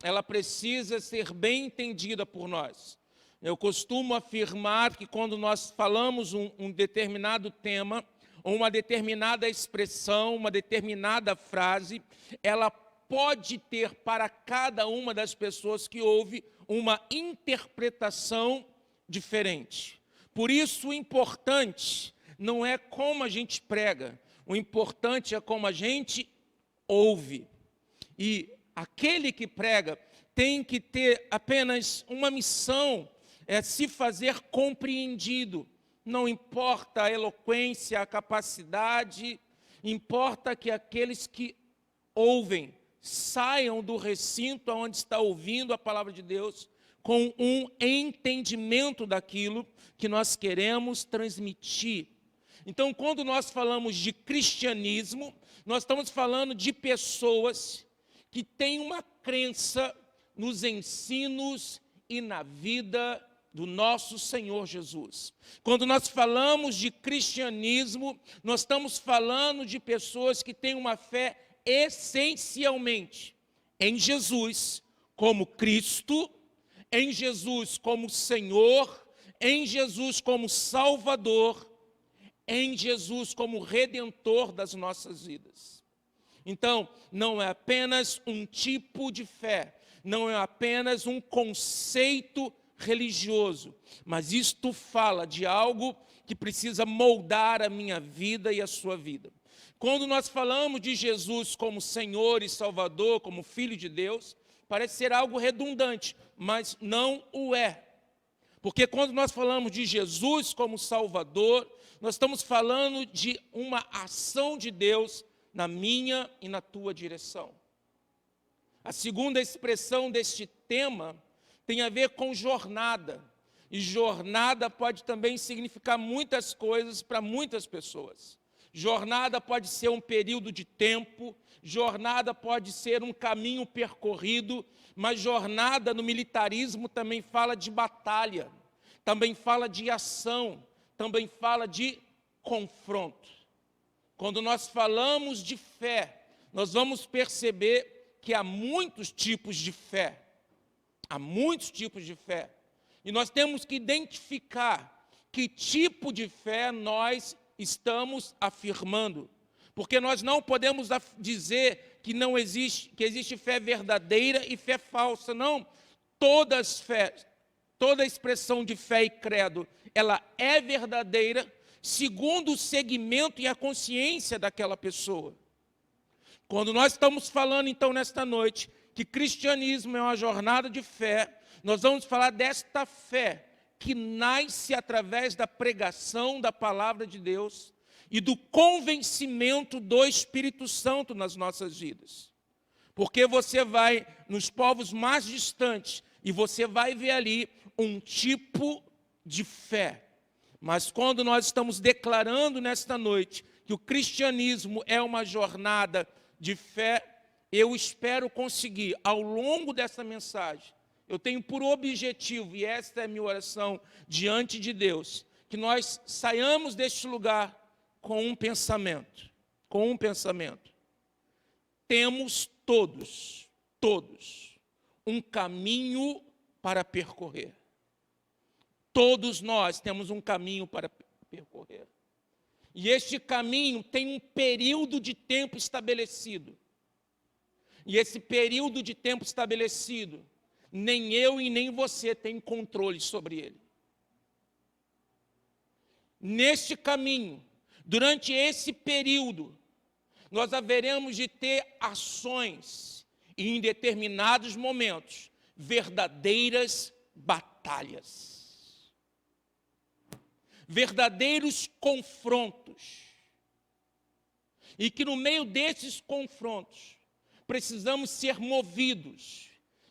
ela precisa ser bem entendida por nós. Eu costumo afirmar que quando nós falamos um determinado tema, ou uma determinada expressão, uma determinada frase, ela pode ter para cada uma das pessoas que ouve uma interpretação diferente. Por isso o importante não é como a gente prega, o importante é como a gente ouve. E aquele que prega tem que ter apenas uma missão, é se fazer compreendido. Não importa a eloquência, a capacidade, importa que aqueles que ouvem saiam do recinto onde está ouvindo a palavra de Deus com um entendimento daquilo que nós queremos transmitir. Então, quando nós falamos de cristianismo, nós estamos falando de pessoas que têm uma crença nos ensinos e na vida do nosso Senhor Jesus. Quando nós falamos de cristianismo, nós estamos falando de pessoas que têm uma fé essencialmente em Jesus como Cristo, em Jesus como Senhor, em Jesus como Salvador, em Jesus como Redentor das nossas vidas. Então, não é apenas um tipo de fé, não é apenas um conceito religioso, mas isto fala de algo que precisa moldar a minha vida e a sua vida. Quando nós falamos de Jesus como Senhor e Salvador, como Filho de Deus, parece ser algo redundante, mas não o é. Porque quando nós falamos de Jesus como Salvador, nós estamos falando de uma ação de Deus na minha e na tua direção. A segunda expressão deste tema tem a ver com jornada. E jornada pode também significar muitas coisas para muitas pessoas. Jornada pode ser um período de tempo, jornada pode ser um caminho percorrido, mas jornada no militarismo também fala de batalha, também fala de ação, também fala de confronto. Quando nós falamos de fé, nós vamos perceber que há muitos tipos de fé. Há muitos tipos de fé. E nós temos que identificar que tipo de fé nós estamos afirmando. Porque nós não podemos dizer que não existe, que existe fé verdadeira e fé falsa. Não. Toda expressão de fé e credo, ela é verdadeira segundo o segmento e a consciência daquela pessoa. Quando nós estamos falando, então, nesta noite, que cristianismo é uma jornada de fé, nós vamos falar desta fé que nasce através da pregação da palavra de Deus e do convencimento do Espírito Santo nas nossas vidas. Porque você vai nos povos mais distantes e você vai ver ali um tipo de fé. Mas quando nós estamos declarando nesta noite que o cristianismo é uma jornada de fé, eu espero conseguir, ao longo dessa mensagem, eu tenho por objetivo, e esta é a minha oração diante de Deus, que nós saiamos deste lugar com um pensamento. Temos todos, um caminho para percorrer. Todos nós temos um caminho para percorrer. E este caminho tem um período de tempo estabelecido. E esse período de tempo estabelecido, nem eu e nem você tem controle sobre ele. Neste caminho, durante esse período, nós haveremos de ter ações e, em determinados momentos, verdadeiras batalhas. Verdadeiros confrontos. E que no meio desses confrontos, precisamos ser movidos,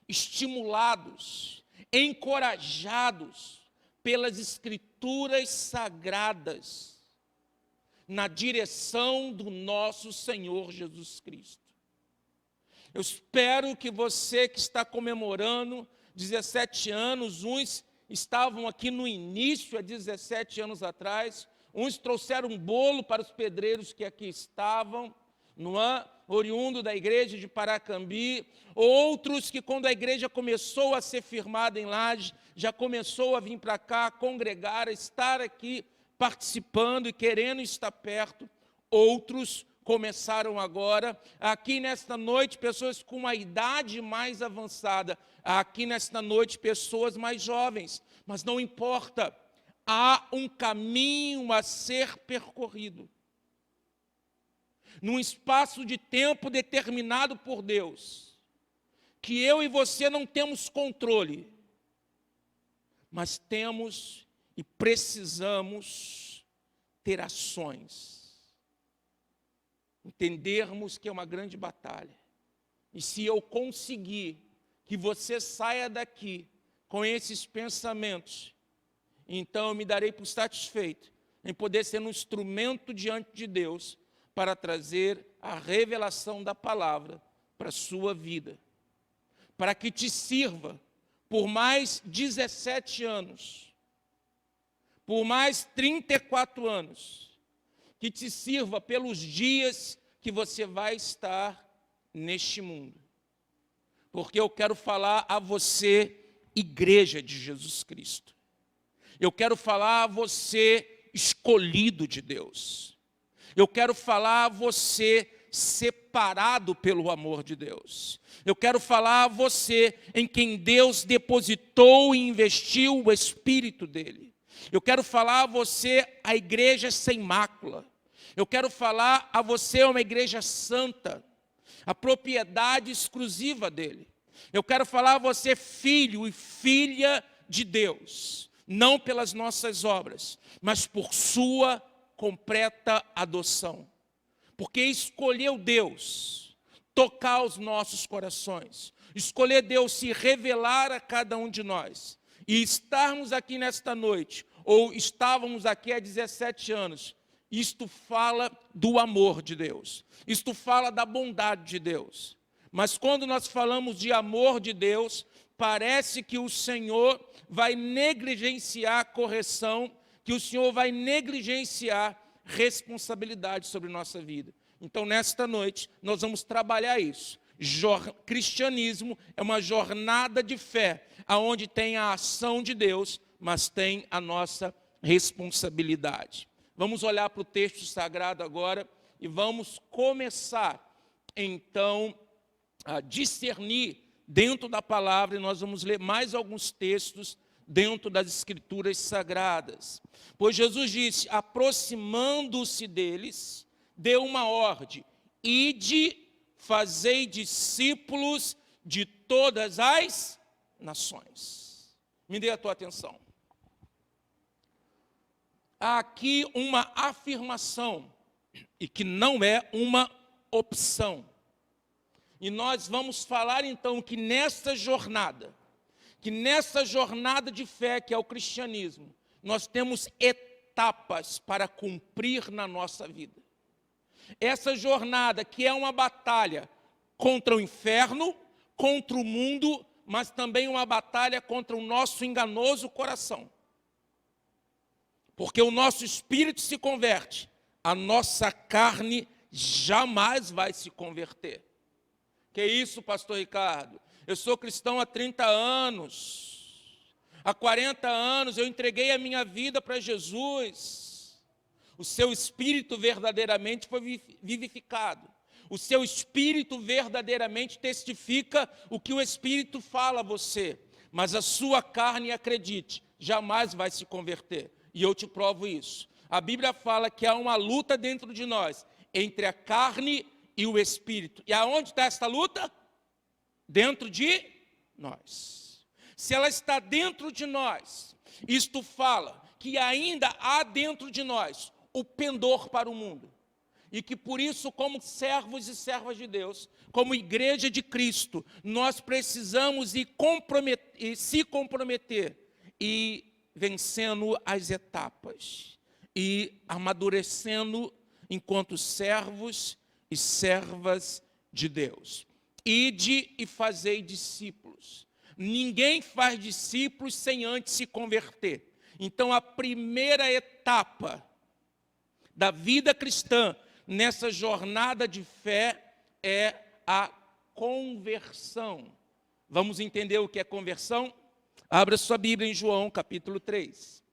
estimulados, encorajados pelas Escrituras Sagradas, na direção do nosso Senhor Jesus Cristo. Eu espero que você que está comemorando 17 anos, uns estavam aqui no início, há 17 anos atrás, uns trouxeram um bolo para os pedreiros que aqui estavam, não é? Oriundo da igreja de Paracambi, outros que quando a igreja começou a ser firmada em Laje, já começou a vir para cá, congregar, a estar aqui participando e querendo estar perto, outros começaram agora, aqui nesta noite, pessoas com uma idade mais avançada, aqui nesta noite, pessoas mais jovens, mas não importa, há um caminho a ser percorrido, num espaço de tempo determinado por Deus, que eu e você não temos controle, mas temos e precisamos ter ações, entendermos que é uma grande batalha, e se eu conseguir que você saia daqui com esses pensamentos, então eu me darei por satisfeito em poder ser um instrumento diante de Deus, para trazer a revelação da palavra para a sua vida, para que te sirva por mais 17 anos, por mais 34 anos, que te sirva pelos dias que você vai estar neste mundo. Porque eu quero falar a você, igreja de Jesus Cristo. Eu quero falar a você, escolhido de Deus. Eu quero falar a você separado pelo amor de Deus. Eu quero falar a você em quem Deus depositou e investiu o Espírito dele. Eu quero falar a você a igreja sem mácula. Eu quero falar a você uma igreja santa, a propriedade exclusiva dele. Eu quero falar a você filho e filha de Deus, não pelas nossas obras, mas por sua completa adoção, porque escolheu Deus tocar os nossos corações, escolher Deus se revelar a cada um de nós, e estarmos aqui nesta noite, ou estávamos aqui há 17 anos, isto fala do amor de Deus, isto fala da bondade de Deus, mas quando nós falamos de amor de Deus, parece que o Senhor vai negligenciar a correção, que o Senhor vai negligenciar responsabilidade sobre nossa vida. Então, nesta noite, nós vamos trabalhar isso. Cristianismo é uma jornada de fé, onde tem a ação de Deus, mas tem a nossa responsabilidade. Vamos olhar para o texto sagrado agora e vamos começar, então, a discernir dentro da palavra, e nós vamos ler mais alguns textos dentro das Escrituras Sagradas. Pois Jesus disse, aproximando-se deles, deu uma ordem: ide, fazei discípulos de todas as nações. Me dê a tua atenção. Há aqui uma afirmação, e que não é uma opção. E nós vamos falar então que nessa jornada de fé que é o cristianismo, nós temos etapas para cumprir na nossa vida. Essa jornada que é uma batalha contra o inferno, contra o mundo, mas também uma batalha contra o nosso enganoso coração. Porque o nosso espírito se converte, a nossa carne jamais vai se converter. Que isso, pastor Ricardo? Eu sou cristão há 30 anos. Há 40 anos eu entreguei a minha vida para Jesus. O seu espírito verdadeiramente foi vivificado. O seu espírito verdadeiramente testifica o que o Espírito fala a você. Mas a sua carne, acredite, jamais vai se converter. E eu te provo isso. A Bíblia fala que há uma luta dentro de nós, entre a carne e o Espírito. E aonde está esta luta? Dentro de nós. Se ela está dentro de nós, isto fala que ainda há dentro de nós o pendor para o mundo. E que por isso, como servos e servas de Deus, como igreja de Cristo, nós precisamos se comprometer e vencendo as etapas e amadurecendo enquanto servos e servas de Deus. Ide e fazei discípulos. Ninguém faz discípulos sem antes se converter. Então, a primeira etapa da vida cristã, nessa jornada de fé, é a conversão. Vamos entender o que é conversão? Abra sua Bíblia em João, capítulo 3.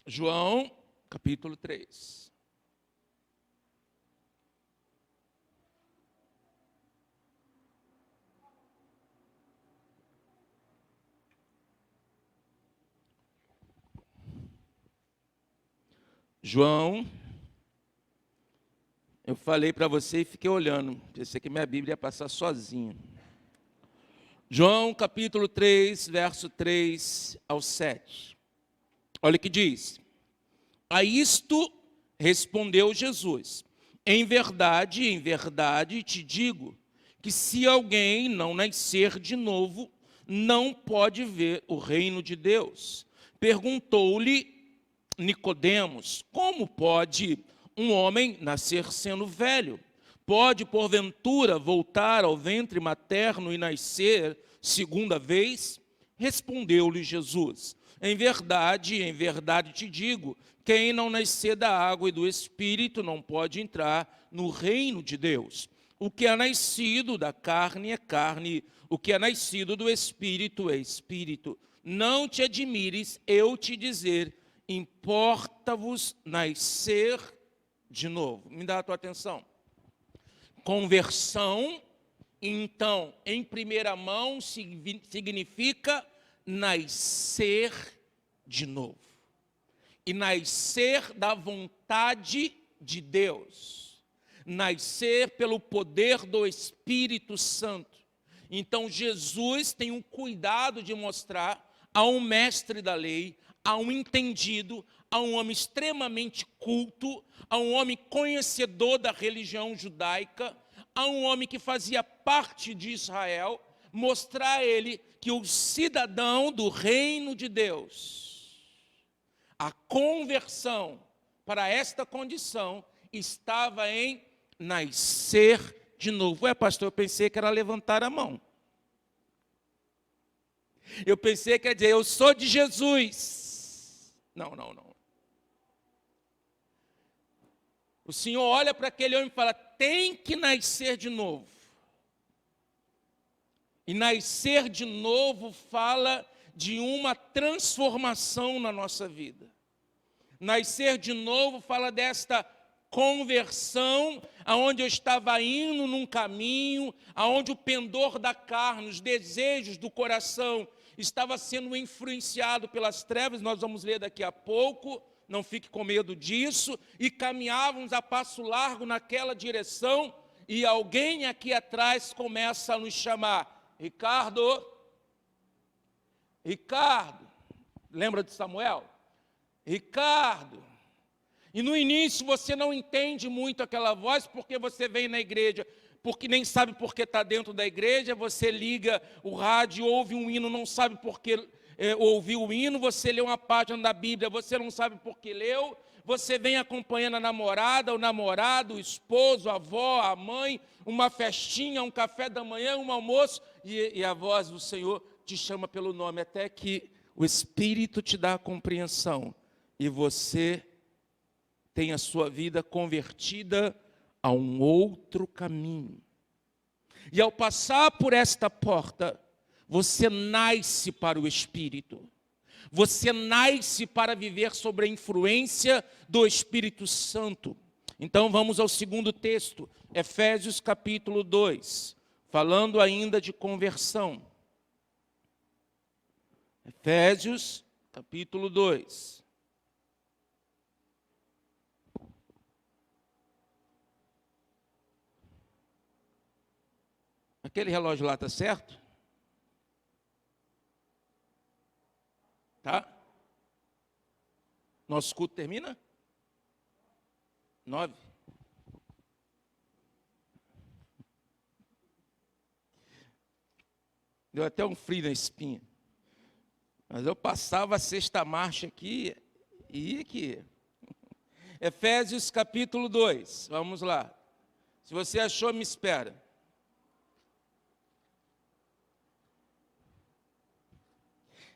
João, capítulo 3. João, eu falei para você e fiquei olhando, pensei que minha Bíblia ia passar sozinha. João capítulo 3, verso 3 ao 7. Olha o que diz. A isto respondeu Jesus: em verdade te digo, que se alguém não nascer de novo, não pode ver o reino de Deus. Perguntou-lhe Nicodemos: como pode um homem nascer sendo velho? Pode, porventura, voltar ao ventre materno e nascer segunda vez? Respondeu-lhe Jesus: em verdade te digo, quem não nascer da água e do Espírito não pode entrar no reino de Deus. O que é nascido da carne é carne, o que é nascido do Espírito é Espírito. Não te admires eu te dizer, importa-vos nascer de novo. Me dá a tua atenção. Conversão, então, em primeira mão, significa nascer de novo. E nascer da vontade de Deus. Nascer pelo poder do Espírito Santo. Então, Jesus tem um cuidado de mostrar a um mestre da lei, a um entendido, a um homem extremamente culto, a um homem conhecedor da religião judaica, a um homem que fazia parte de Israel, mostrar a ele que o cidadão do reino de Deus, a conversão para esta condição estava em nascer de novo. Ué, pastor, eu pensei que era levantar a mão. Eu pensei que era dizer, eu sou de Jesus. Não. O Senhor olha para aquele homem e fala: tem que nascer de novo. E nascer de novo fala de uma transformação na nossa vida. Nascer de novo fala desta conversão, aonde eu estava indo num caminho, aonde o pendor da carne, os desejos do coração estava sendo influenciado pelas trevas. Nós vamos ler daqui a pouco, não fique com medo disso. E caminhávamos a passo largo naquela direção, e alguém aqui atrás começa a nos chamar: Ricardo, Ricardo. Lembra de Samuel? Ricardo. E no início você não entende muito aquela voz, porque você vem na igreja, porque nem sabe porque está dentro da igreja, você liga o rádio, ouve um hino, não sabe porque ouviu o hino, você lê uma página da Bíblia, você não sabe porque leu, você vem acompanhando a namorada, o namorado, o esposo, a avó, a mãe, uma festinha, um café da manhã, um almoço, e a voz do Senhor te chama pelo nome, até que o Espírito te dá a compreensão, e você tem a sua vida convertida a um outro caminho. E ao passar por esta porta, você nasce para o Espírito. Você nasce para viver sob a influência do Espírito Santo. Então vamos ao segundo texto, Efésios capítulo 2, falando ainda de conversão. Efésios capítulo 2. Aquele relógio lá está certo? Tá? Nosso culto termina? 9. Deu até um frio na espinha. Mas eu passava a sexta marcha aqui e ia aqui. Efésios capítulo 2. Vamos lá. Se você achou, me espera.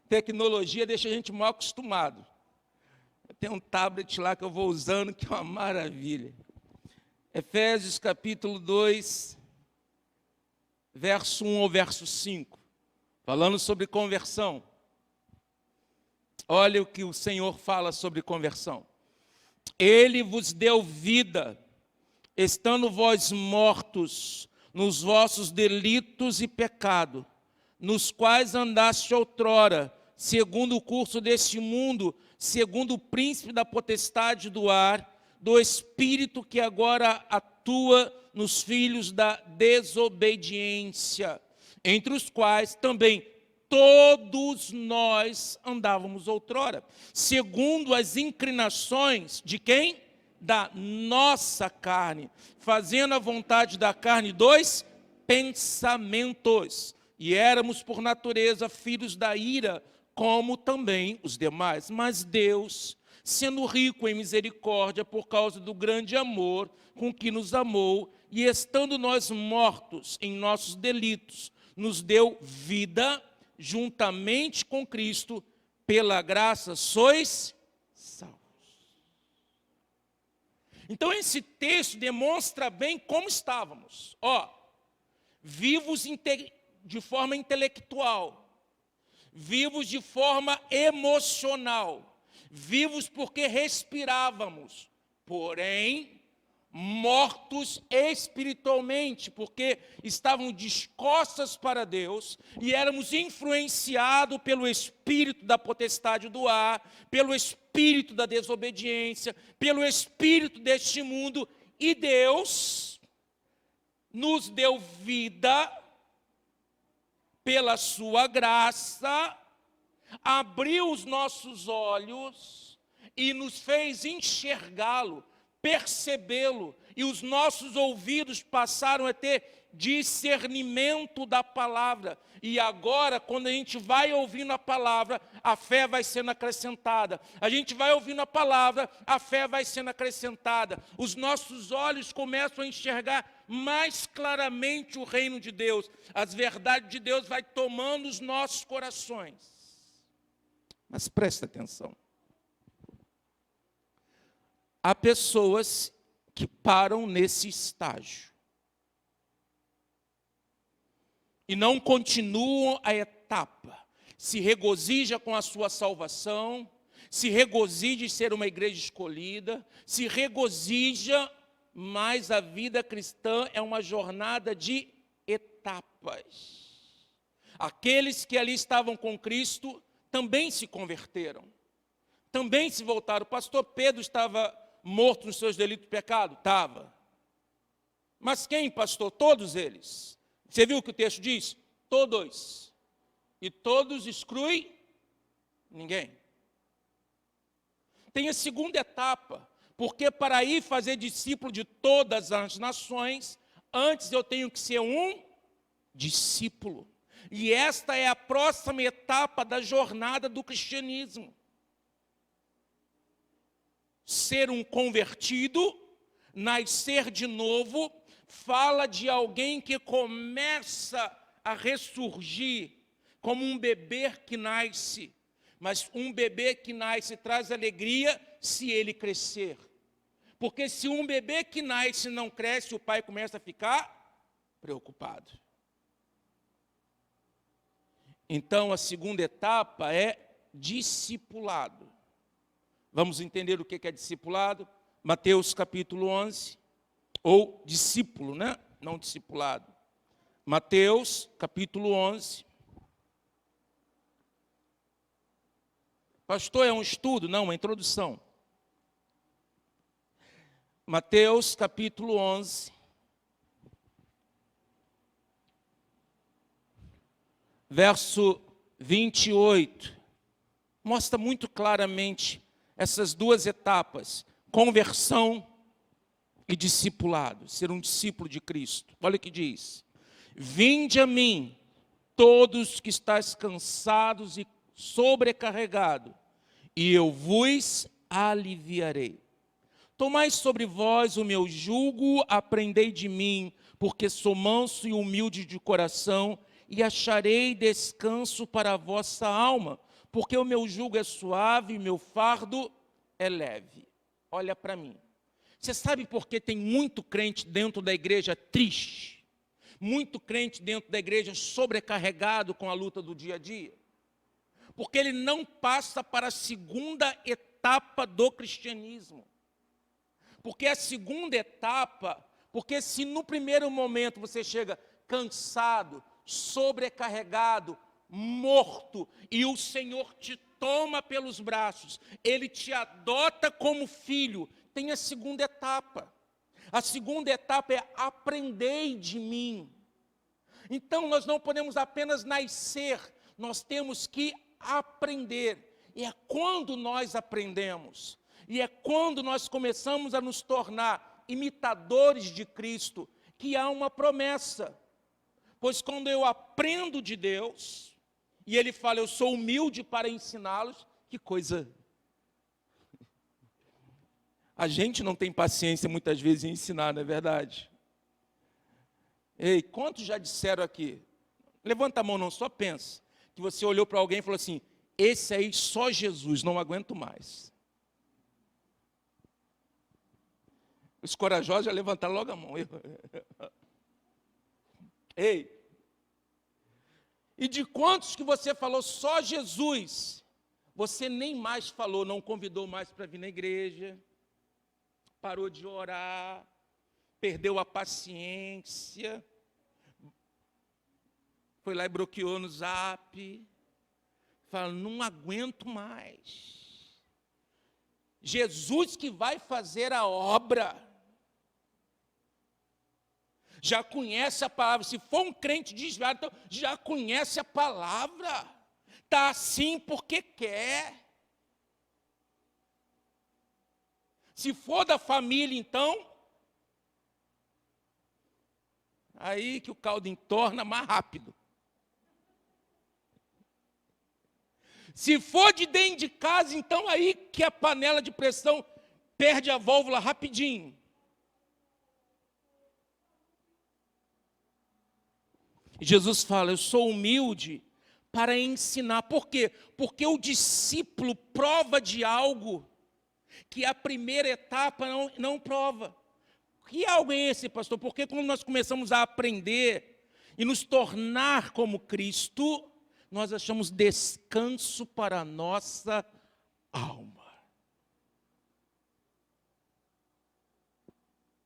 Tecnologia deixa a gente mal acostumado. Eu tenho um tablet lá que eu vou usando, que é uma maravilha. Efésios capítulo 2, verso 1 ao verso 5. Falando sobre conversão. Olha o que o Senhor fala sobre conversão. Ele vos deu vida, estando vós mortos nos vossos delitos e pecado, nos quais andaste outrora, segundo o curso deste mundo, segundo o príncipe da potestade do ar, do espírito que agora atua nos filhos da desobediência, entre os quais também todos nós andávamos outrora, segundo as inclinações de quem? Da nossa carne, fazendo a vontade da carne dos pensamentos. E éramos, por natureza, filhos da ira, como também os demais. Mas Deus, sendo rico em misericórdia, por causa do grande amor com que nos amou, e estando nós mortos em nossos delitos, nos deu vida juntamente com Cristo, pela graça sois salvos. Então esse texto demonstra bem como estávamos. Vivos de forma intelectual, vivos de forma emocional, vivos porque respirávamos, porém mortos espiritualmente, porque estavam de costas para Deus e éramos influenciados pelo espírito da potestade do ar, pelo espírito da desobediência, pelo espírito deste mundo, e Deus nos deu vida pela sua graça, abriu os nossos olhos e nos fez enxergá-lo, percebê-lo, e os nossos ouvidos passaram a ter discernimento da palavra. E agora, quando a gente vai ouvindo a palavra, a fé vai sendo acrescentada. A gente vai ouvindo a palavra, a fé vai sendo acrescentada. Os nossos olhos começam a enxergar mais claramente o reino de Deus. As verdades de Deus vai tomando os nossos corações. Mas presta atenção. Há pessoas que param nesse estágio e não continuam a etapa. Se regozija com a sua salvação, se regozija em ser uma igreja escolhida, se regozija, mas a vida cristã é uma jornada de etapas. Aqueles que ali estavam com Cristo também se converteram, também se voltaram. O pastor Pedro estava morto nos seus delitos e pecados? Estava. Mas quem, pastor? Todos eles. Você viu o que o texto diz? Todos. E todos exclui ninguém. Tem a segunda etapa, porque para ir fazer discípulo de todas as nações, antes eu tenho que ser um discípulo. E esta é a próxima etapa da jornada do cristianismo. Ser um convertido, nascer de novo, fala de alguém que começa a ressurgir como um bebê que nasce. Mas um bebê que nasce traz alegria se ele crescer. Porque se um bebê que nasce não cresce, o pai começa a ficar preocupado. Então, a segunda etapa é discipulado. Vamos entender o que é discipulado? Mateus capítulo 11, ou discípulo, né? Não discipulado. Mateus capítulo 11. Pastor, é um estudo? Não, uma introdução. Mateus capítulo 11. Verso 28. Mostra muito claramente essas duas etapas, conversão e discipulado, ser um discípulo de Cristo. Olha o que diz: vinde a mim, todos que estáis cansados e sobrecarregados, e eu vos aliviarei. Tomai sobre vós o meu jugo, aprendei de mim, porque sou manso e humilde de coração, e acharei descanso para a vossa alma, porque o meu jugo é suave e o meu fardo é leve. Olha para mim. Você sabe por que tem muito crente dentro da igreja triste? Muito crente dentro da igreja sobrecarregado com a luta do dia a dia? Porque ele não passa para a segunda etapa do cristianismo. Porque a segunda etapa, porque se no primeiro momento você chega cansado, sobrecarregado, morto, e o Senhor te toma pelos braços, Ele te adota como filho, tem a segunda etapa. A segunda etapa é aprendei de mim. Então nós não podemos apenas nascer, nós temos que aprender. E é quando nós aprendemos, e é quando nós começamos a nos tornar imitadores de Cristo, que há uma promessa. Pois quando eu aprendo de Deus, e Ele fala, eu sou humilde para ensiná-los, que coisa. A gente não tem paciência muitas vezes em ensinar, não é verdade? Ei, quantos já disseram aqui? Levanta a mão, não, só pensa. Que você olhou para alguém e falou assim, esse aí só Jesus, não aguento mais. Os corajosos já levantaram logo a mão. Ei, e de quantos que você falou só Jesus, você nem mais falou, não convidou mais para vir na igreja, parou de orar, perdeu a paciência, foi lá e bloqueou no Zap, fala, não aguento mais. Jesus que vai fazer a obra, já conhece a palavra. Se for um crente desviado, então já conhece a palavra. Está assim porque quer. Se for da família, então, aí que o caldo entorna mais rápido. Se for de dentro de casa, então aí que a panela de pressão perde a válvula rapidinho. Jesus fala, eu sou humilde para ensinar. Por quê? Porque o discípulo prova de algo que a primeira etapa não prova. Que algo é esse, pastor? Porque quando nós começamos a aprender e nos tornar como Cristo, nós achamos descanso para a nossa alma.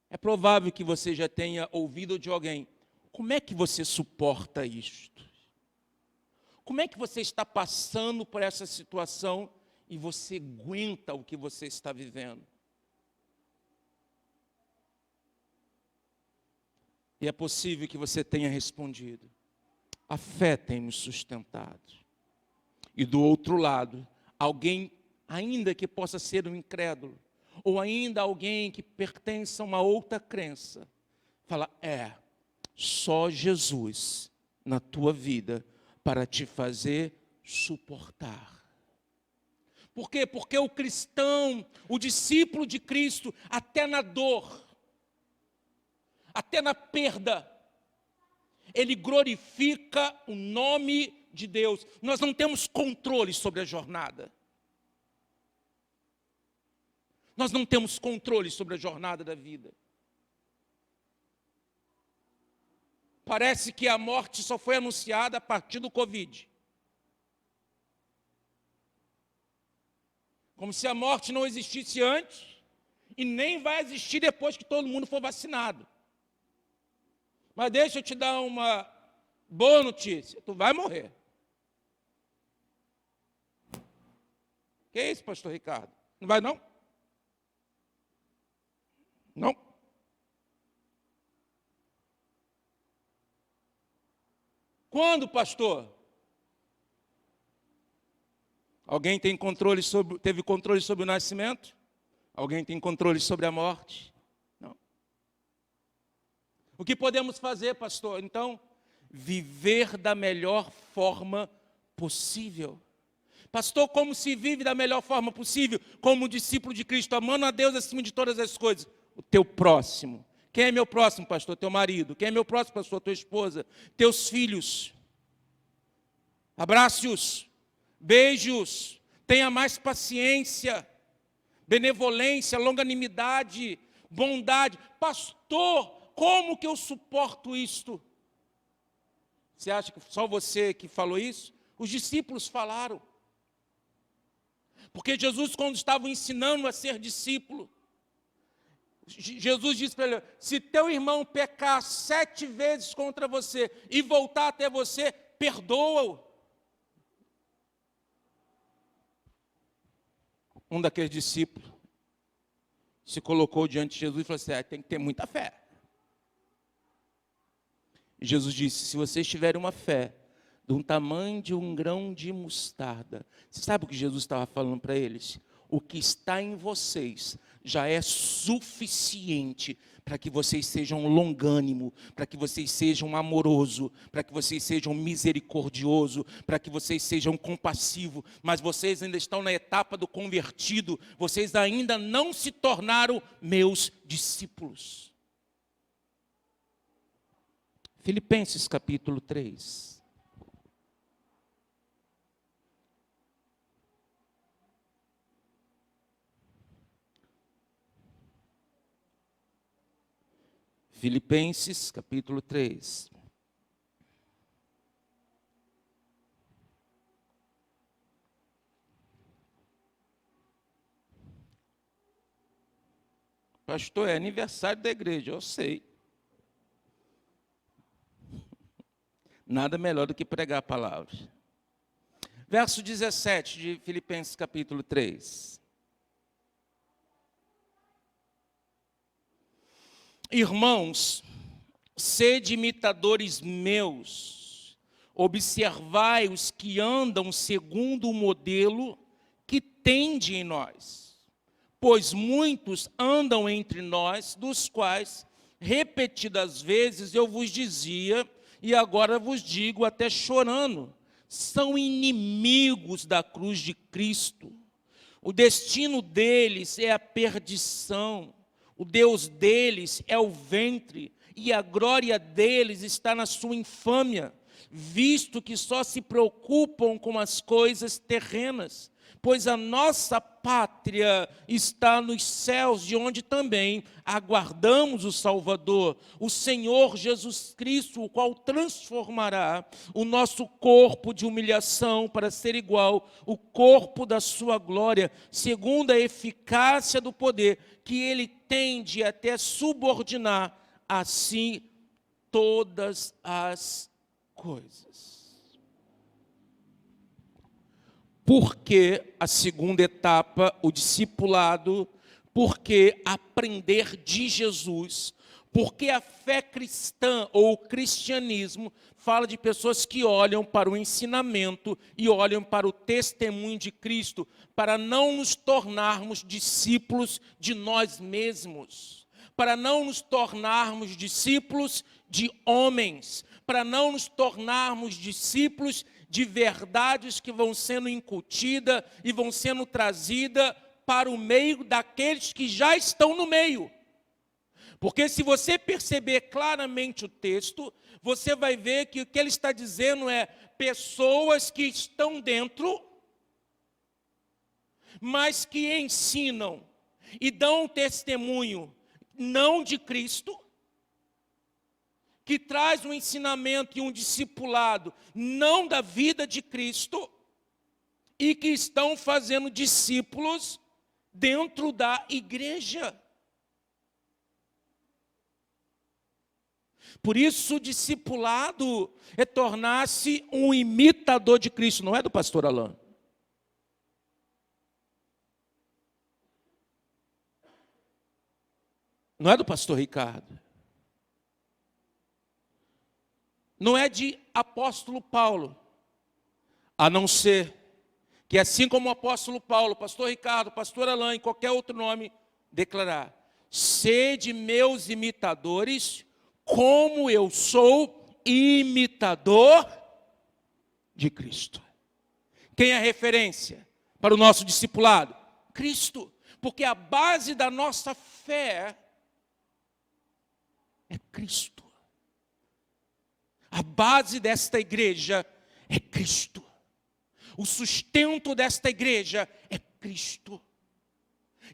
É provável que você já tenha ouvido de alguém: como é que você suporta isto? Como é que você está passando por essa situação e você aguenta o que você está vivendo? E é possível que você tenha respondido: a fé tem me sustentado. E do outro lado, alguém ainda que possa ser um incrédulo, ou ainda alguém que pertence a uma outra crença, fala: só Jesus na tua vida para te fazer suportar. Por quê? Porque o cristão, o discípulo de Cristo, até na dor, até na perda, ele glorifica o nome de Deus. Nós não temos controle sobre a jornada. Nós não temos controle sobre a jornada da vida. Parece que a morte só foi anunciada a partir do Covid. Como se a morte não existisse antes e nem vai existir depois que todo mundo for vacinado. Mas deixa eu te dar uma boa notícia: tu vai morrer. Que é isso, pastor Ricardo? Não vai não? Não? Quando, pastor? Alguém teve controle sobre o nascimento? Alguém tem controle sobre a morte? Não. O que podemos fazer, pastor? Então, viver da melhor forma possível. Pastor, como se vive da melhor forma possível? Como discípulo de Cristo, amando a Deus acima de todas as coisas. O teu próximo. Quem é meu próximo, pastor? Teu marido. Quem é meu próximo, pastor? Tua esposa. Teus filhos. Abrace-os. Beijos. Tenha mais paciência, benevolência, longanimidade, bondade. Pastor, como que eu suporto isto? Você acha que só você que falou isso? Os discípulos falaram. Porque Jesus, quando estava ensinando a ser discípulo, Jesus disse para ele: se teu irmão pecar 7 vezes contra você e voltar até você, perdoa-o. Um daqueles discípulos se colocou diante de Jesus e falou assim: tem que ter muita fé. E Jesus disse: se vocês tiverem uma fé de um tamanho de um grão de mostarda. Você sabe o que Jesus estava falando para eles? O que está em vocês já é suficiente para que vocês sejam longânimo, para que vocês sejam amoroso, para que vocês sejam misericordioso, para que vocês sejam compassivo. Mas vocês ainda estão na etapa do convertido, vocês ainda não se tornaram meus discípulos. Filipenses capítulo 3. Filipenses capítulo 3. Pastor, é aniversário da igreja, eu sei. Nada melhor do que pregar a palavra. Verso 17 de Filipenses capítulo 3. Irmãos, sede imitadores meus, observai os que andam segundo o modelo que tende em nós. Pois muitos andam entre nós, dos quais, repetidas vezes, eu vos dizia, e agora vos digo até chorando, são inimigos da cruz de Cristo. O destino deles é a perdição. O Deus deles é o ventre, e a glória deles está na sua infâmia, visto que só se preocupam com as coisas terrenas. pois a nossa pátria está nos céus, de onde também aguardamos o Salvador, o Senhor Jesus Cristo, o qual transformará o nosso corpo de humilhação para ser igual ao corpo da sua glória, segundo a eficácia do poder que ele tem de até subordinar a si todas as coisas. Porque a segunda etapa, o discipulado, porque aprender de Jesus, porque a fé cristã ou o cristianismo fala de pessoas que olham para o ensinamento e olham para o testemunho de Cristo, para não nos tornarmos discípulos de nós mesmos, para não nos tornarmos discípulos de homens, para não nos tornarmos discípulos de verdades que vão sendo incutidas e vão sendo trazidas para o meio daqueles que já estão no meio. Porque se você perceber claramente o texto, você vai ver que o que ele está dizendo é pessoas que estão dentro, mas que ensinam e dão testemunho não de Cristo, que traz um ensinamento e um discipulado não da vida de Cristo, e que estão fazendo discípulos dentro da igreja. Por isso, o discipulado é tornar-se um imitador de Cristo, não é do pastor Alain. Não é do pastor Ricardo. Não é de apóstolo Paulo, a não ser que assim como o apóstolo Paulo, pastor Ricardo, pastor Alain e qualquer outro nome, declarar: sede meus imitadores, como eu sou imitador de Cristo. Quem é a referência para o nosso discipulado? Cristo, porque a base da nossa fé é Cristo. A base desta igreja é Cristo. O sustento desta igreja é Cristo.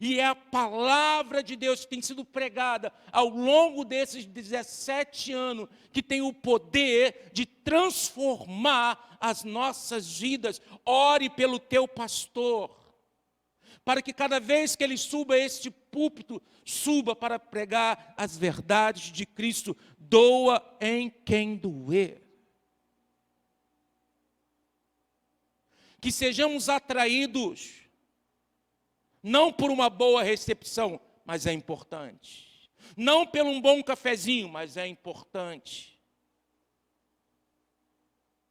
E é a palavra de Deus que tem sido pregada ao longo desses 17 anos, que tem o poder de transformar as nossas vidas. Ore pelo teu pastor, para que cada vez que ele suba a este púlpito, suba para pregar as verdades de Cristo. Doa em quem doer. Que sejamos atraídos, não por uma boa recepção, mas é importante. Não pelo um bom cafezinho, mas é importante.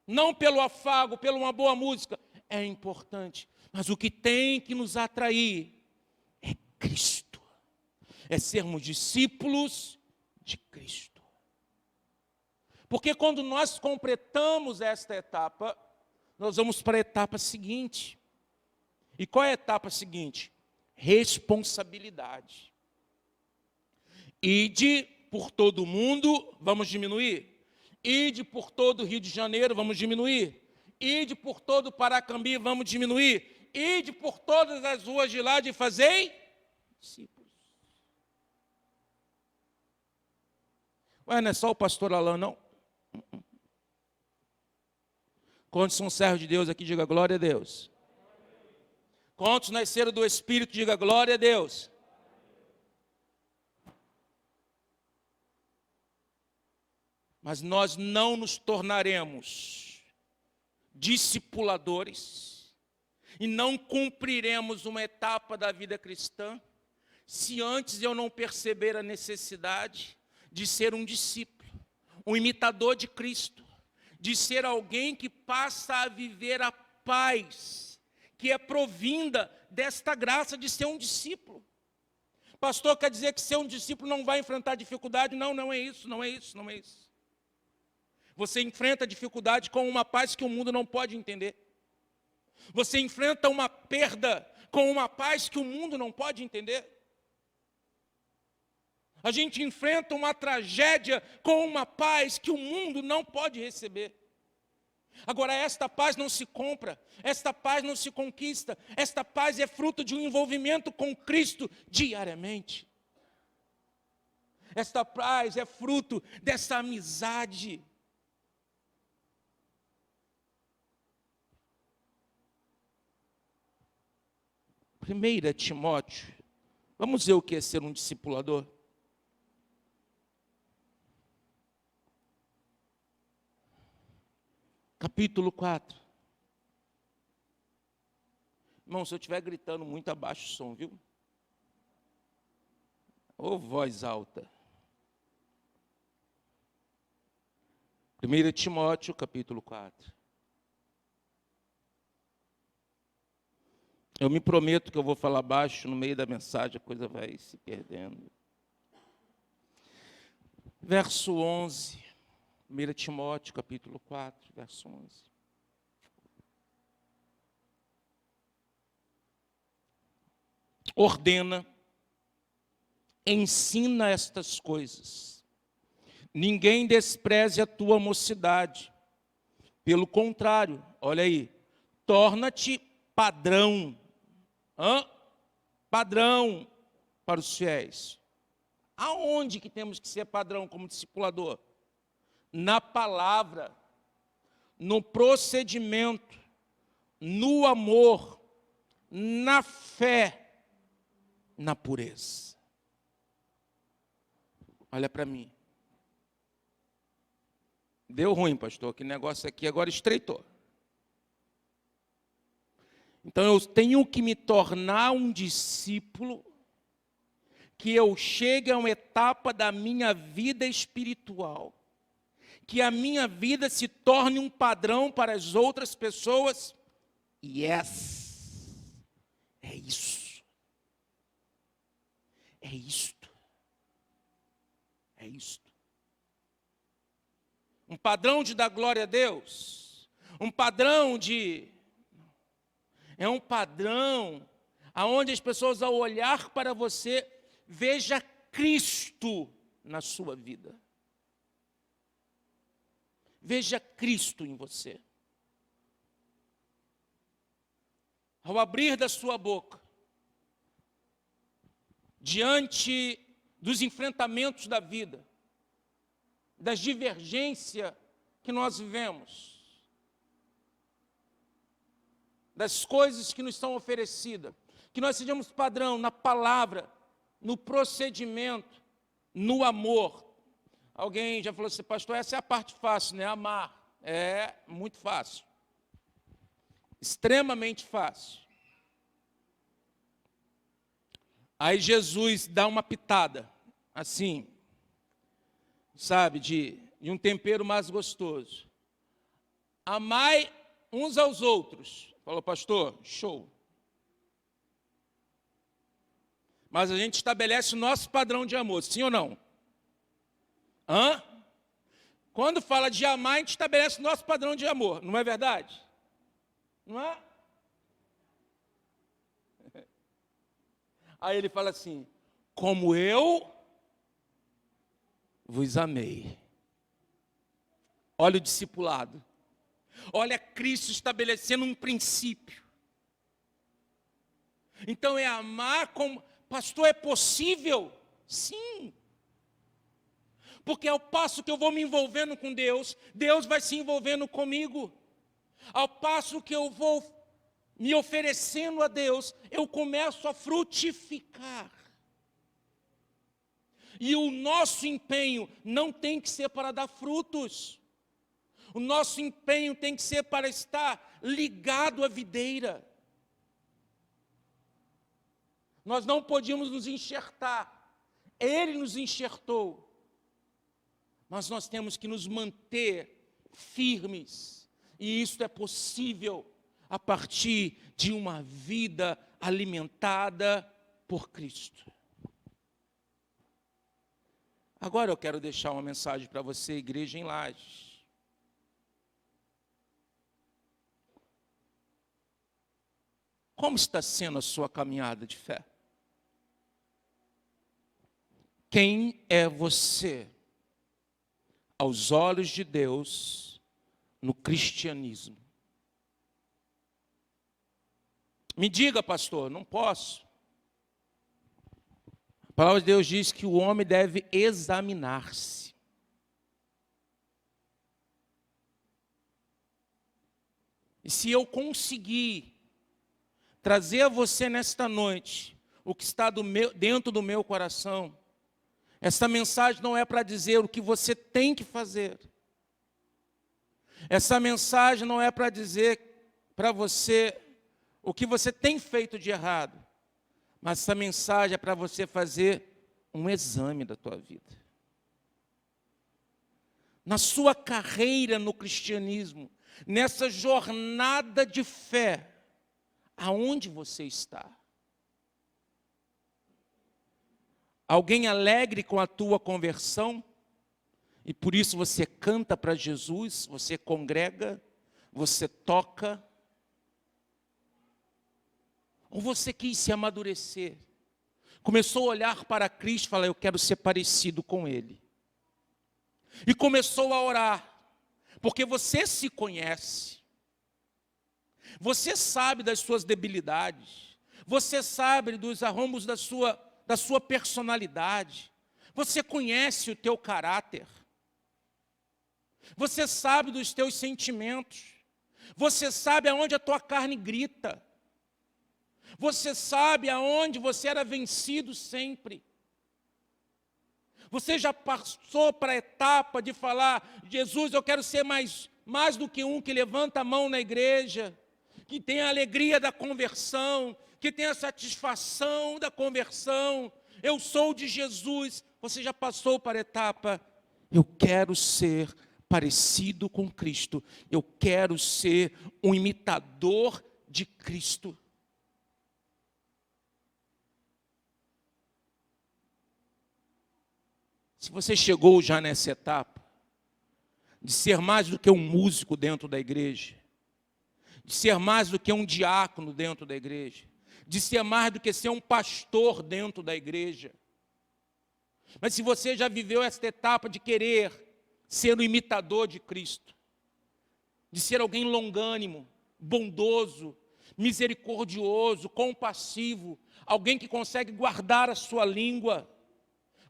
Não pelo afago, pela uma boa música, é importante. Mas o que tem que nos atrair é Cristo. É sermos discípulos de Cristo. Porque quando nós completamos esta etapa, nós vamos para a etapa seguinte. E qual é a etapa seguinte? Responsabilidade. Ide por todo o mundo, vamos diminuir. Ide por todo o Rio de Janeiro, vamos diminuir. Ide por todo o Paracambi, vamos diminuir. Ide por todas as ruas de lá e fazei discípulos. Ué, não é só o pastor Alain, não? Quantos são servos de Deus aqui, diga glória a Deus. Quantos nasceram do Espírito, diga glória a Deus. Mas nós não nos tornaremos discipuladores e não cumpriremos uma etapa da vida cristã se antes eu não perceber a necessidade de ser um discípulo, um imitador de Cristo, de ser alguém que passa a viver a paz, que é provinda desta graça de ser um discípulo. Pastor, quer dizer que ser um discípulo não vai enfrentar dificuldade? Não, não é isso, não é isso, não é isso. Você enfrenta dificuldade com uma paz que o mundo não pode entender. Você enfrenta uma perda com uma paz que o mundo não pode entender. A gente enfrenta uma tragédia com uma paz que o mundo não pode receber. Agora, esta paz não se compra, esta paz não se conquista, esta paz é fruto de um envolvimento com Cristo diariamente. Esta paz é fruto dessa amizade. Primeira Timóteo, vamos ver o que é ser um discipulador. Capítulo 4. Irmão, se eu estiver gritando muito, abaixa o som, viu? Ô voz alta. 1 Timóteo, capítulo 4. Eu me prometo que eu vou falar baixo, no meio da mensagem a coisa vai se perdendo. Verso 11. 1 Timóteo, capítulo 4, verso 11. Ordena, ensina estas coisas. Ninguém despreze a tua mocidade. Pelo contrário, olha aí, torna-te padrão. Padrão para os fiéis. Aonde que temos que ser padrão como discipulador? Na palavra, no procedimento, no amor, na fé, na pureza. Olha para mim. Deu ruim, pastor, que negócio aqui agora estreitou. Então eu tenho que me tornar um discípulo, que eu chegue a uma etapa da minha vida espiritual, que a minha vida se torne um padrão para as outras pessoas. Yes, é isso. É isto. É isto. Um padrão de dar glória a Deus. Um padrão de... É um padrão aonde as pessoas, ao olhar para você, veja Cristo na sua vida. Veja Cristo em você. Ao abrir da sua boca, diante dos enfrentamentos da vida, das divergências que nós vivemos, das coisas que nos são oferecidas, que nós sejamos padrão na palavra, no procedimento, no amor. Alguém já falou assim, pastor, essa é a parte fácil, né? Amar. É muito fácil. Extremamente fácil. Aí Jesus dá uma pitada, assim, sabe, de um tempero mais gostoso. Amai uns aos outros. Falou, pastor, show. Mas a gente estabelece o nosso padrão de amor, sim ou não? Quando fala de amar, a gente estabelece o nosso padrão de amor, não é verdade? Não é? Aí ele fala assim, como eu vos amei. Olha o discipulado. Olha Cristo estabelecendo um princípio. Então é amar como... Pastor, é possível? Sim. Porque ao passo que eu vou me envolvendo com Deus, Deus vai se envolvendo comigo. Ao passo que eu vou me oferecendo a Deus, eu começo a frutificar. E o nosso empenho não tem que ser para dar frutos. O nosso empenho tem que ser para estar ligado à videira. Nós não podíamos nos enxertar. Ele nos enxertou. Mas nós temos que nos manter firmes. E isso é possível a partir de uma vida alimentada por Cristo. Agora eu quero deixar uma mensagem para você, igreja em Lages. Como está sendo a sua caminhada de fé? Quem é você aos olhos de Deus no cristianismo. Me diga, pastor, não posso. A palavra de Deus diz que o homem deve examinar-se. E se eu conseguir trazer a você nesta noite o que está dentro do meu coração, essa mensagem não é para dizer o que você tem que fazer. Essa mensagem não é para dizer para você o que você tem feito de errado. Mas essa mensagem é para você fazer um exame da tua vida. Na sua carreira no cristianismo, nessa jornada de fé, aonde você está? Alguém alegre com a tua conversão? E por isso você canta para Jesus, você congrega, você toca? Ou você quis se amadurecer? Começou a olhar para Cristo e falar, eu quero ser parecido com Ele. E começou a orar, porque você se conhece. Você sabe das suas debilidades. Você sabe dos arrombos da sua personalidade. Você conhece o teu caráter. Você sabe dos teus sentimentos. Você sabe aonde a tua carne grita. Você sabe aonde você era vencido sempre. Você já passou para a etapa de falar, Jesus, eu quero ser mais do que um que levanta a mão na igreja, que tem a alegria da conversão, que tem a satisfação da conversão. Eu sou de Jesus. Você já passou para a etapa, eu quero ser parecido com Cristo. Eu quero ser um imitador de Cristo. Se você chegou já nessa etapa, de ser mais do que um músico dentro da igreja, de ser mais do que um diácono dentro da igreja, de ser mais do que ser um pastor dentro da igreja, mas se você já viveu essa etapa de querer ser um imitador de Cristo, de ser alguém longânimo, bondoso, misericordioso, compassivo, alguém que consegue guardar a sua língua,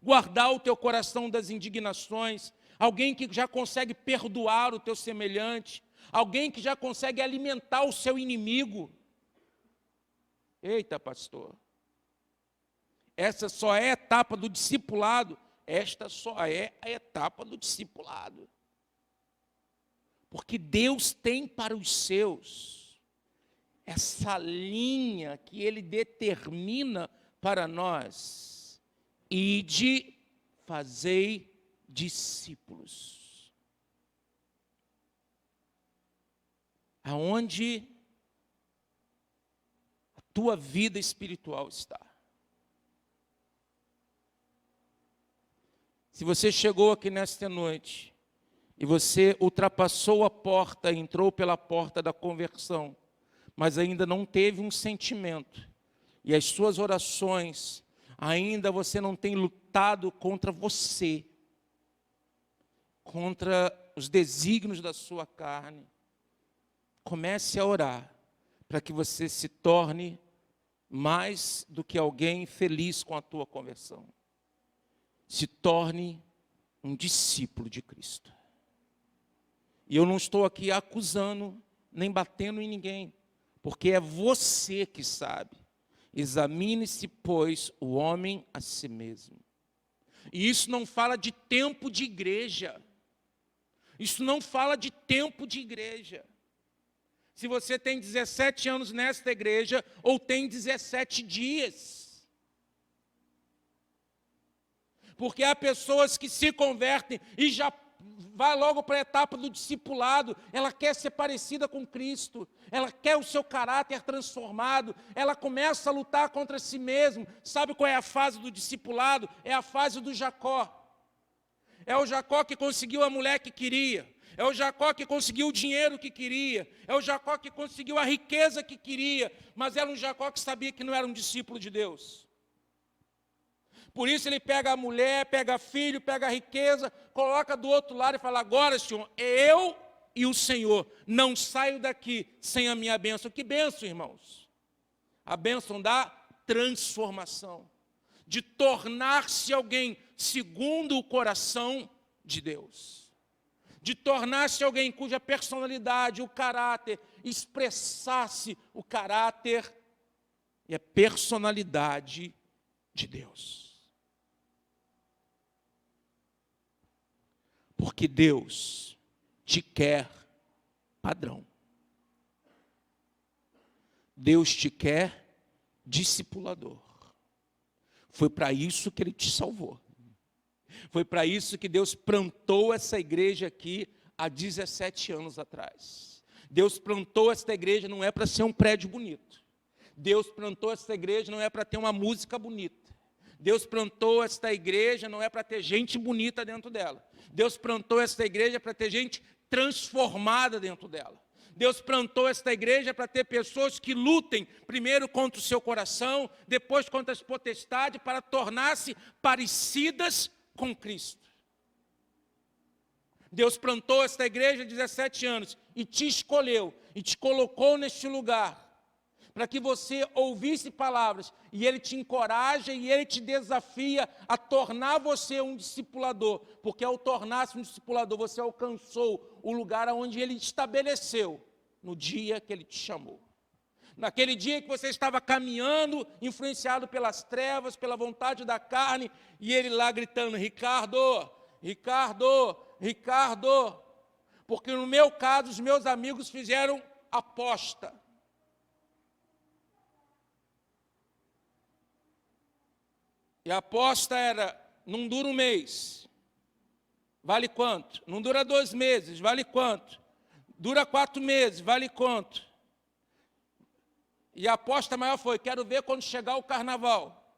guardar o teu coração das indignações, alguém que já consegue perdoar o teu semelhante, alguém que já consegue alimentar o seu inimigo. Eita, pastor, essa só é a etapa do discipulado. Esta só é a etapa do discipulado. Porque Deus tem para os seus essa linha que Ele determina para nós. Ide, fazei discípulos. Aonde a tua vida espiritual está? Se você chegou aqui nesta noite e você ultrapassou a porta, entrou pela porta da conversão, mas ainda não teve um sentimento, e as suas orações, ainda você não tem lutado contra você, contra os desígnios da sua carne, comece a orar para que você se torne mais do que alguém feliz com a tua conversão. Se torne um discípulo de Cristo. E eu não estou aqui acusando, nem batendo em ninguém, porque é você que sabe. Examine-se, pois, o homem a si mesmo. E isso não fala de tempo de igreja. Isso não fala de tempo de igreja. Se você tem 17 anos nesta igreja, ou tem 17 dias. Porque há pessoas que se convertem e já vai logo para a etapa do discipulado. Ela quer ser parecida com Cristo. Ela quer o seu caráter transformado. Ela começa a lutar contra si mesma. Sabe qual é a fase do discipulado? É a fase do Jacó. É o Jacó que conseguiu a mulher que queria. É o Jacó que conseguiu o dinheiro que queria. É o Jacó que conseguiu a riqueza que queria. Mas era um Jacó que sabia que não era um discípulo de Deus. Por isso ele pega a mulher, pega filho, pega a riqueza, coloca do outro lado e fala, agora, Senhor, eu e o Senhor. Não saio daqui sem a minha bênção. Que bênção, irmãos? A bênção da transformação, de tornar-se alguém segundo o coração de Deus, de tornar-se alguém cuja personalidade, o caráter, expressasse o caráter e a personalidade de Deus. Porque Deus te quer padrão. Deus te quer discipulador. Foi para isso que Ele te salvou. Foi para isso que Deus plantou essa igreja aqui há 17 anos atrás. Deus plantou essa igreja não é para ser um prédio bonito. Deus plantou essa igreja não é para ter uma música bonita. Deus plantou esta igreja não é para ter gente bonita dentro dela. Deus plantou esta igreja para ter gente transformada dentro dela. Deus plantou esta igreja para ter pessoas que lutem primeiro contra o seu coração, depois contra as potestades, para tornar-se parecidas com Cristo. Deus plantou esta igreja há 17 anos e te escolheu e te colocou neste lugar para que você ouvisse palavras e Ele te encoraja e Ele te desafia a tornar você um discipulador, porque ao tornar-se um discipulador, você alcançou o lugar onde Ele estabeleceu no dia que Ele te chamou. Naquele dia que você estava caminhando, influenciado pelas trevas, pela vontade da carne, e Ele lá gritando, Ricardo, Ricardo, Ricardo, porque no meu caso, os meus amigos fizeram aposta. E a aposta era, não dura um mês, vale quanto? Não dura 2 meses, vale quanto? Dura 4 meses, vale quanto? E a aposta maior foi, quero ver quando chegar o carnaval.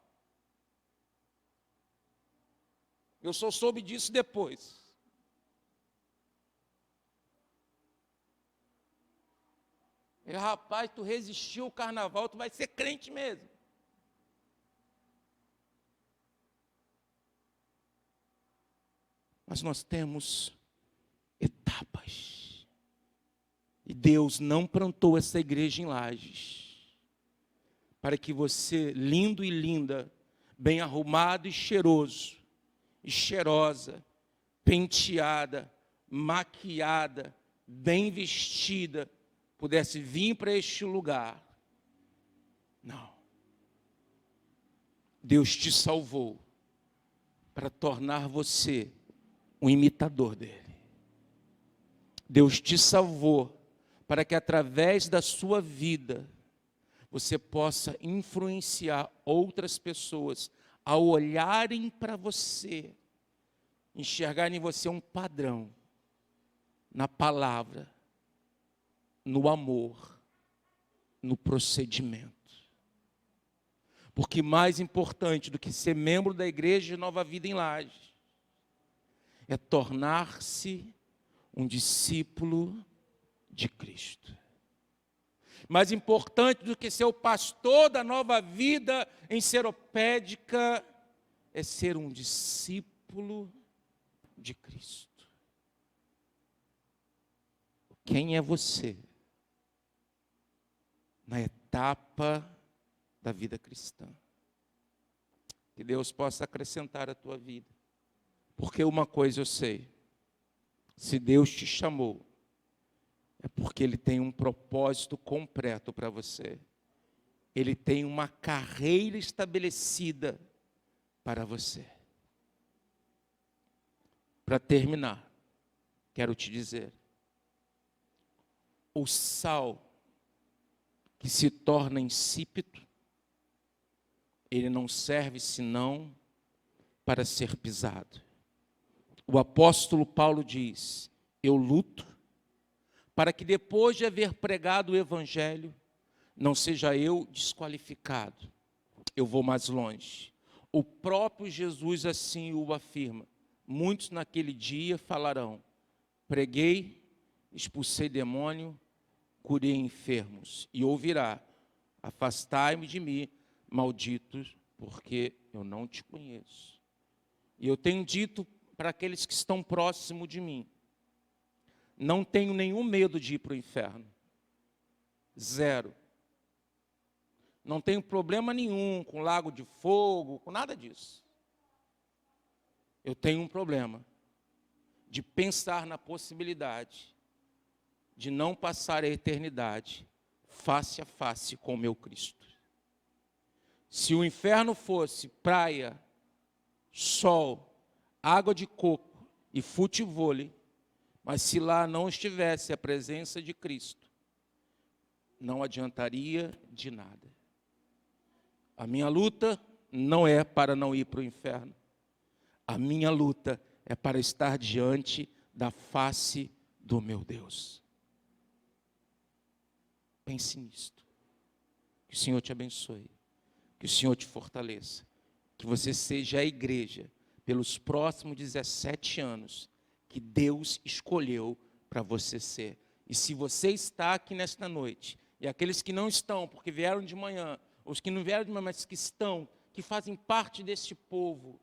Eu só soube disso depois. E, rapaz, tu resistiu ao carnaval, tu vai ser crente mesmo. Mas nós temos etapas. E Deus não plantou essa igreja em Lages para que você, lindo e linda, bem arrumado e cheiroso, e cheirosa, penteada, maquiada, bem vestida, pudesse vir para este lugar. Não. Deus te salvou para tornar você um imitador dele. Deus te salvou para que através da sua vida você possa influenciar outras pessoas a olharem para você, enxergarem em você um padrão na palavra, no amor, no procedimento. Porque mais importante do que ser membro da Igreja de Nova Vida em Lages é tornar-se um discípulo de Cristo. Mais importante do que ser o pastor da Nova Vida em Seropédica é ser um discípulo de Cristo. Quem é você na etapa da vida cristã? Que Deus possa acrescentar à tua vida. Porque uma coisa eu sei, se Deus te chamou, é porque Ele tem um propósito completo para você. Ele tem uma carreira estabelecida para você. Para terminar, quero te dizer, o sal que se torna insípido, ele não serve senão para ser pisado. O apóstolo Paulo diz, eu luto para que depois de haver pregado o Evangelho, não seja eu desqualificado. Eu vou mais longe. O próprio Jesus assim o afirma. Muitos naquele dia falarão, preguei, expulsei demônio, curei enfermos. E ouvirá, afastai-me de mim, malditos, porque eu não te conheço. E eu tenho dito para aqueles que estão próximos de mim, não tenho nenhum medo de ir para o inferno. Zero. Não tenho problema nenhum com lago de fogo, com nada disso. Eu tenho um problema de pensar na possibilidade de não passar a eternidade face a face com o meu Cristo. Se o inferno fosse praia, sol, água de coco e futevôlei, mas se lá não estivesse a presença de Cristo, não adiantaria de nada. A minha luta não é para não ir para o inferno. A minha luta é para estar diante da face do meu Deus. Pense nisto. Que o Senhor te abençoe. Que o Senhor te fortaleça. Que você seja a igreja pelos próximos 17 anos que Deus escolheu para você ser. E se você está aqui nesta noite, e aqueles que não estão, porque vieram de manhã, os que não vieram de manhã, mas que estão, que fazem parte deste povo,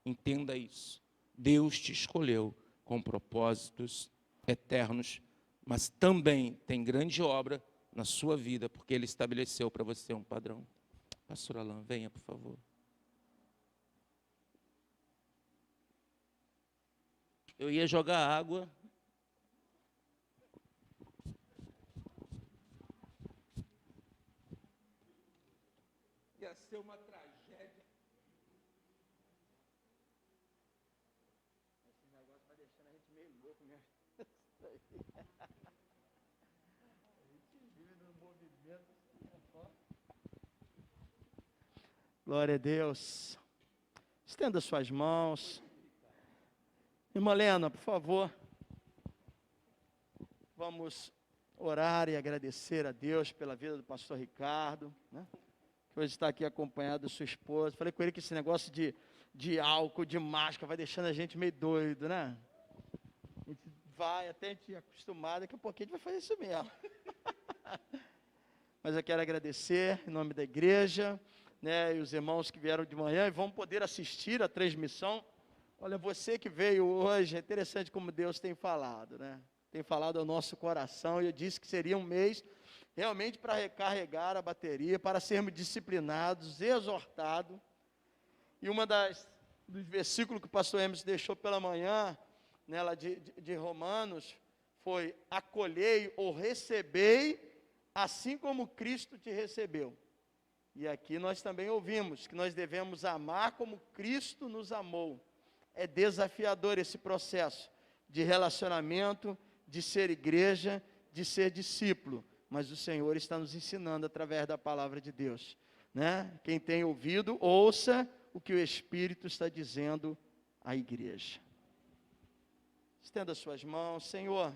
entenda isso. Deus te escolheu com propósitos eternos, mas também tem grande obra na sua vida, porque Ele estabeleceu para você um padrão. Pastor Alain, venha, por favor. Eu ia jogar água. Ia ser uma tragédia. Esse negócio vai deixando a gente meio louco mesmo. A gente vive no movimento. Glória a Deus. Estenda suas mãos. Irmã Lena, por favor. Vamos orar e agradecer a Deus pela vida do pastor Ricardo, né? Que hoje está aqui acompanhado da sua esposa. Falei com ele que esse negócio de álcool, de máscara, vai deixando a gente meio doido, né? A gente vai até a gente acostumar, daqui a pouquinho a gente vai fazer isso mesmo. Mas eu quero agradecer em nome da igreja, né, e os irmãos que vieram de manhã e vão poder assistir a transmissão. Olha, você que veio hoje, é interessante como Deus tem falado, né? Tem falado ao nosso coração, e eu disse que seria um mês realmente para recarregar a bateria, para sermos disciplinados, exortados. E dos versículos que o pastor Emerson deixou pela manhã, nela de Romanos, foi: acolhei ou recebei, assim como Cristo te recebeu. E aqui nós também ouvimos que nós devemos amar como Cristo nos amou. É desafiador esse processo de relacionamento, de ser igreja, de ser discípulo. Mas o Senhor está nos ensinando através da palavra de Deus, né? Quem tem ouvido, ouça o que o Espírito está dizendo à igreja. Estenda suas mãos. Senhor,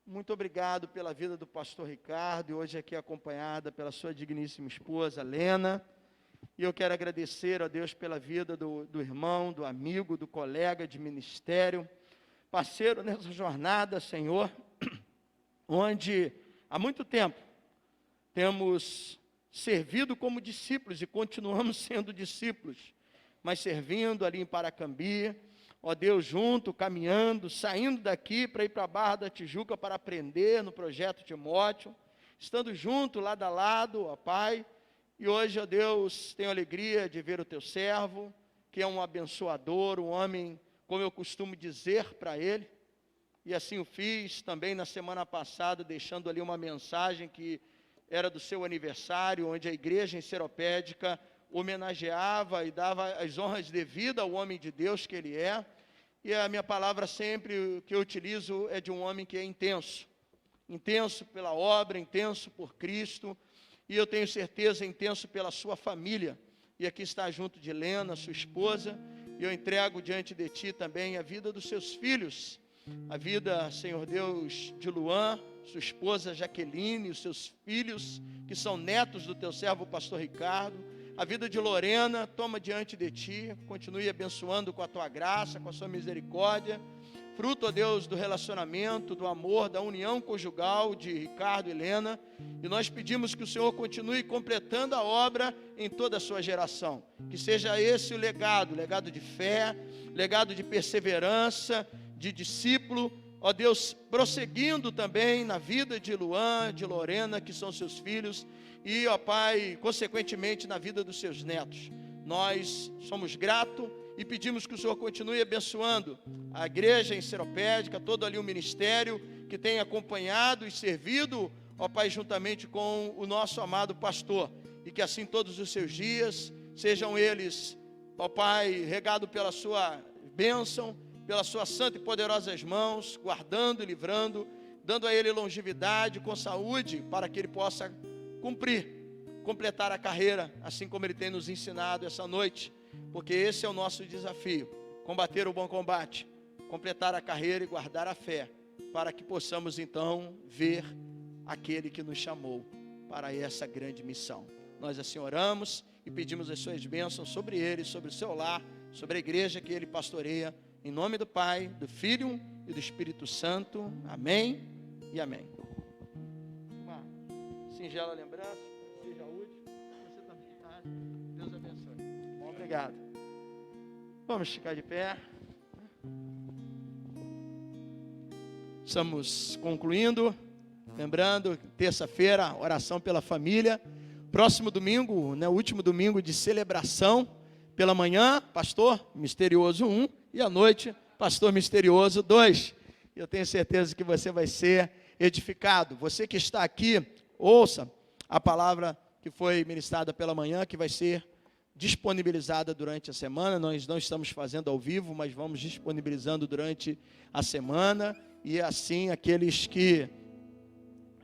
muito obrigado pela vida do pastor Ricardo, e hoje aqui acompanhada pela sua digníssima esposa, Lena. E eu quero agradecer a Deus pela vida do irmão, do amigo, do colega de ministério, parceiro nessa jornada, Senhor, onde há muito tempo temos servido como discípulos e continuamos sendo discípulos, mas servindo ali em Paracambi, ó Deus, junto, caminhando, saindo daqui para ir para a Barra da Tijuca para aprender no projeto Timóteo, estando junto, lado a lado, ó Pai. E hoje, ó Deus, tenho alegria de ver o teu servo, que é um abençoador, um homem, como eu costumo dizer para ele, e assim o fiz também na semana passada, deixando ali uma mensagem que era do seu aniversário, onde a igreja em Seropédica homenageava e dava as honras devidas ao homem de Deus que ele é. E a minha palavra sempre que eu utilizo é de um homem que é intenso pela obra, intenso por Cristo, e eu tenho certeza, intenso pela sua família. E aqui está junto de Helena, sua esposa, e eu entrego diante de ti também a vida dos seus filhos, a vida, Senhor Deus, de Luan, sua esposa Jaqueline, os seus filhos, que são netos do teu servo pastor Ricardo, a vida de Lorena, toma diante de ti, continue abençoando com a tua graça, com a sua misericórdia, fruto, ó Deus, do relacionamento, do amor, da união conjugal de Ricardo e Helena, e nós pedimos que o Senhor continue completando a obra em toda a sua geração, que seja esse o legado de fé, legado de perseverança, de discípulo, ó Deus, prosseguindo também na vida de Luan, de Lorena, que são seus filhos, e, ó Pai, consequentemente na vida dos seus netos. Nós somos gratos e pedimos que o Senhor continue abençoando a igreja em Seropédica, todo ali o ministério que tem acompanhado e servido, ó Pai, juntamente com o nosso amado pastor, e que assim todos os seus dias, sejam eles, ó Pai, regado pela sua bênção, pelas suas santas e poderosas mãos, guardando e livrando, dando a ele longevidade com saúde, para que ele possa completar a carreira, assim como ele tem nos ensinado essa noite, porque esse é o nosso desafio, combater o bom combate, completar a carreira e guardar a fé, para que possamos então ver aquele que nos chamou para essa grande missão. Nós assim oramos e pedimos as suas bênçãos sobre ele, sobre o seu lar, sobre a igreja que ele pastoreia, em nome do Pai, do Filho e do Espírito Santo. Amém e amém. Uma singela lembrança, seja útil. Você também, tá? Deus abençoe. Bom, obrigado. Vamos ficar de pé. Estamos concluindo. Lembrando, terça-feira, oração pela família. Próximo domingo, né, último domingo de celebração. Pela manhã, pastor misterioso 1, e à noite, pastor misterioso 2. Eu tenho certeza que você vai ser edificado. Você que está aqui, ouça a palavra que foi ministrada pela manhã, que vai ser disponibilizada durante a semana. Nós não estamos fazendo ao vivo, mas vamos disponibilizando durante a semana. E assim, aqueles que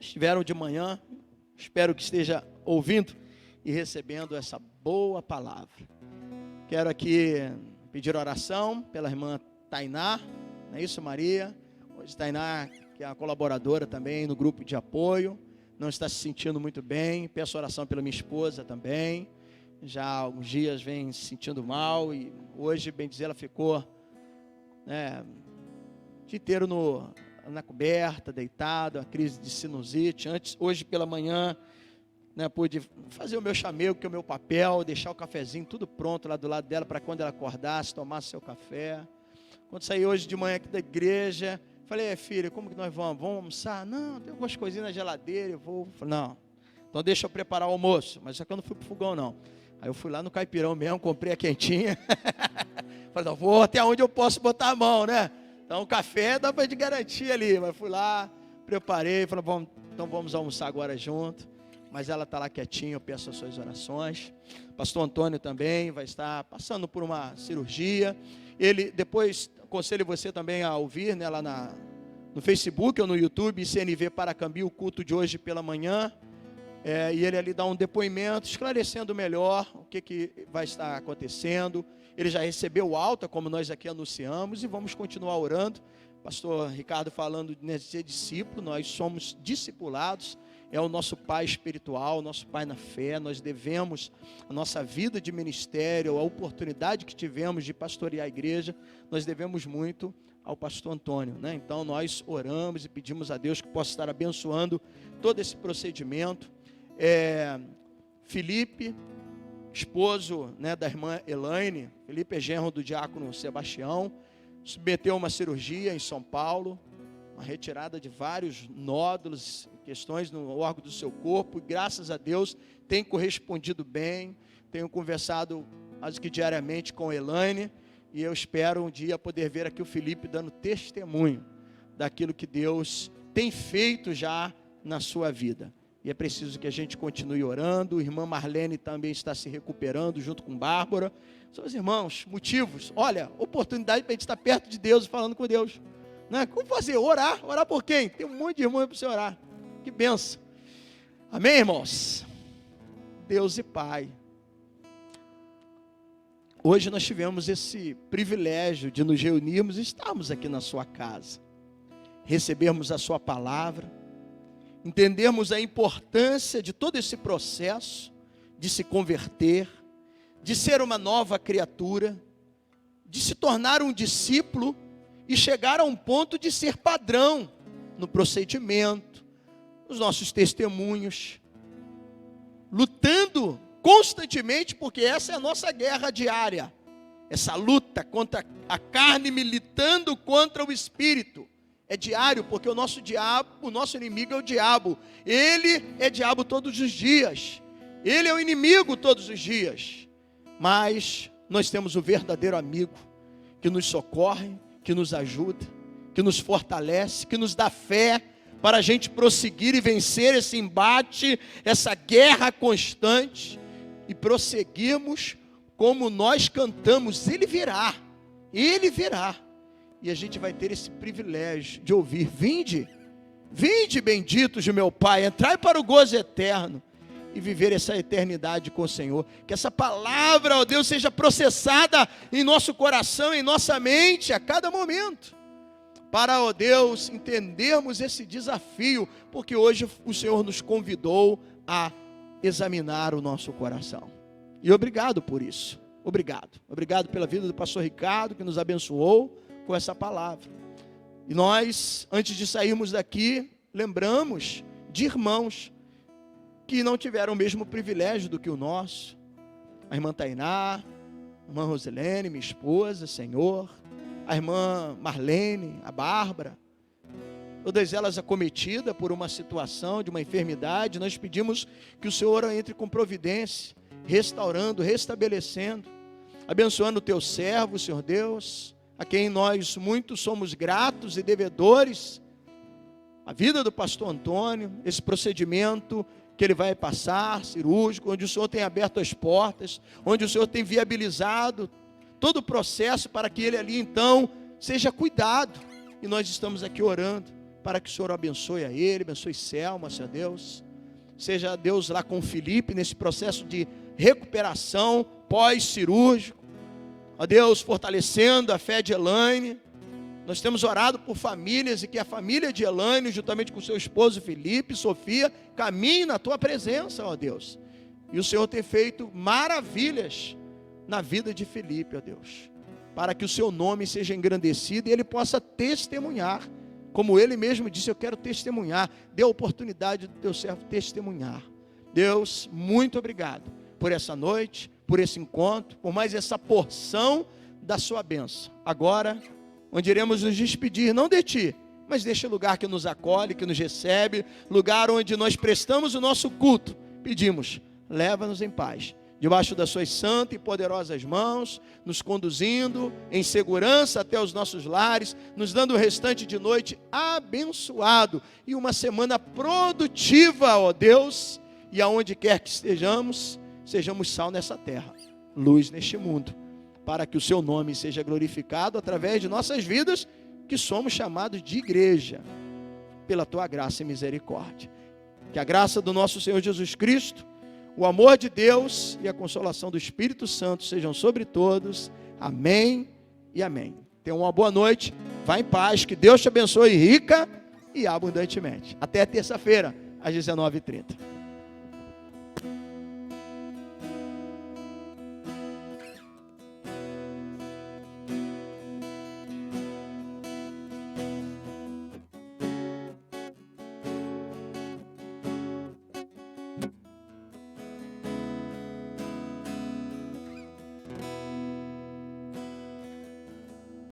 estiveram de manhã, espero que esteja ouvindo e recebendo essa boa palavra. Quero aqui pedir oração pela irmã Tainá, não é isso, Maria? Hoje Tainá, que é a colaboradora também no grupo de apoio, não está se sentindo muito bem. Peço oração pela minha esposa também. Já há alguns dias vem se sentindo mal e hoje, bem dizer, ela ficou o dia inteiro na coberta, deitada, uma crise de sinusite. Hoje pela manhã, pude fazer o meu chamego, que é o meu papel, deixar o cafezinho tudo pronto lá do lado dela, para quando ela acordasse, tomasse seu café. Quando saí hoje de manhã aqui da igreja, falei, filha, como que nós vamos? Vamos almoçar? Não, tem algumas coisinhas na geladeira, eu vou. Falei, não, então deixa eu preparar o almoço. Mas só que eu não fui pro fogão, não. Aí eu fui lá no Caipirão mesmo, comprei a quentinha. Falei, não, vou até onde eu posso botar a mão, né? Então o café dá para de garantir ali, mas fui lá, preparei, falei, então vamos almoçar agora junto. Mas ela está lá quietinha, eu peço as suas orações. Pastor Antônio também vai estar passando por uma cirurgia. Ele, depois, aconselho você também a ouvir, lá no Facebook ou no YouTube, CNV Paracambi, o culto de hoje pela manhã. E ele ali dá um depoimento, esclarecendo melhor o que vai estar acontecendo. Ele já recebeu alta, como nós aqui anunciamos, e vamos continuar orando. Pastor Ricardo falando de ser discípulo, nós somos discipulados. É o nosso pai espiritual, o nosso pai na fé. Nós devemos a nossa vida de ministério, a oportunidade que tivemos de pastorear a igreja, nós devemos muito ao pastor Antônio, Então nós oramos e pedimos a Deus que possa estar abençoando todo esse procedimento. Felipe, esposo da irmã Elaine, Felipe é genro do diácono Sebastião, submeteu a uma cirurgia em São Paulo, uma retirada de vários nódulos, questões no órgão do seu corpo, e graças a Deus tem correspondido bem. Tenho conversado quase que diariamente com a Elaine, e eu espero um dia poder ver aqui o Felipe dando testemunho daquilo que Deus tem feito já na sua vida. E é preciso que a gente continue orando. A irmã Marlene também está se recuperando junto com Bárbara. São os irmãos, motivos. Olha, oportunidade para a gente estar perto de Deus e falando com Deus. Como fazer? Orar. Orar por quem? Tem um monte de irmãos para você orar. Que benção. Amém, irmãos? Deus e Pai. Hoje nós tivemos esse privilégio de nos reunirmos e estarmos aqui na sua casa. Recebermos a sua palavra. Entendermos a importância de todo esse processo de se converter, de ser uma nova criatura, de se tornar um discípulo e chegar a um ponto de ser padrão no procedimento, nos nossos testemunhos, lutando constantemente, porque essa é a nossa guerra diária, essa luta contra a carne militando contra o espírito. É diário, porque o nosso inimigo é o diabo. Ele é diabo todos os dias. Ele é o inimigo todos os dias. Mas nós temos o verdadeiro amigo que nos socorre, que nos ajuda, que nos fortalece, que nos dá fé para a gente prosseguir e vencer esse embate, essa guerra constante e prosseguirmos como nós cantamos. Ele virá, Ele virá. E a gente vai ter esse privilégio de ouvir: vinde, vinde benditos de meu Pai, entrai para o gozo eterno e viver essa eternidade com o Senhor. Que essa palavra, ó Deus, seja processada em nosso coração, em nossa mente, a cada momento, para, ó Deus, entendermos esse desafio, porque hoje o Senhor nos convidou a examinar o nosso coração. E obrigado por isso, obrigado pela vida do pastor Ricardo, que nos abençoou com essa palavra. E nós, antes de sairmos daqui, lembramos de irmãos que não tiveram o mesmo privilégio do que o nosso. A irmã Tainá, a irmã Rosilene, minha esposa, Senhor, a irmã Marlene, a Bárbara, todas elas acometidas por uma situação de uma enfermidade. Nós pedimos que o Senhor entre com providência, restaurando, restabelecendo, abençoando o teu servo, Senhor Deus, a quem nós muito somos gratos e devedores, a vida do pastor Antônio, esse procedimento que ele vai passar, cirúrgico, onde o Senhor tem aberto as portas, onde o Senhor tem viabilizado todo o processo para que ele ali então seja cuidado. E nós estamos aqui orando para que o Senhor abençoe a ele, abençoe Selma, Senhor Deus. Seja Deus lá com o Felipe nesse processo de recuperação pós-cirúrgico. Ó Deus, fortalecendo a fé de Elaine. Nós temos orado por famílias e que a família de Elaine, juntamente com seu esposo Felipe e Sofia, caminhe na tua presença, ó Deus. E o Senhor tem feito maravilhas na vida de Felipe, ó Deus, para que o seu nome seja engrandecido e ele possa testemunhar, como ele mesmo disse: eu quero testemunhar. Dê a oportunidade do teu servo testemunhar. Deus, muito obrigado por essa noite, por esse encontro, por mais essa porção da sua bênção. Agora, onde iremos nos despedir, não de ti, mas deste lugar que nos acolhe, que nos recebe, lugar onde nós prestamos o nosso culto, pedimos: leva-nos em paz, debaixo das suas santas e poderosas mãos, nos conduzindo em segurança até os nossos lares, nos dando o restante de noite abençoado e uma semana produtiva, ó Deus, e aonde quer que estejamos, sejamos sal nessa terra, luz neste mundo, para que o seu nome seja glorificado através de nossas vidas, que somos chamados de igreja, pela tua graça e misericórdia. Que a graça do nosso Senhor Jesus Cristo, o amor de Deus e a consolação do Espírito Santo sejam sobre todos. Amém e amém. Tenha uma boa noite, vá em paz, que Deus te abençoe rica e abundantemente. Até terça-feira, às 19h30.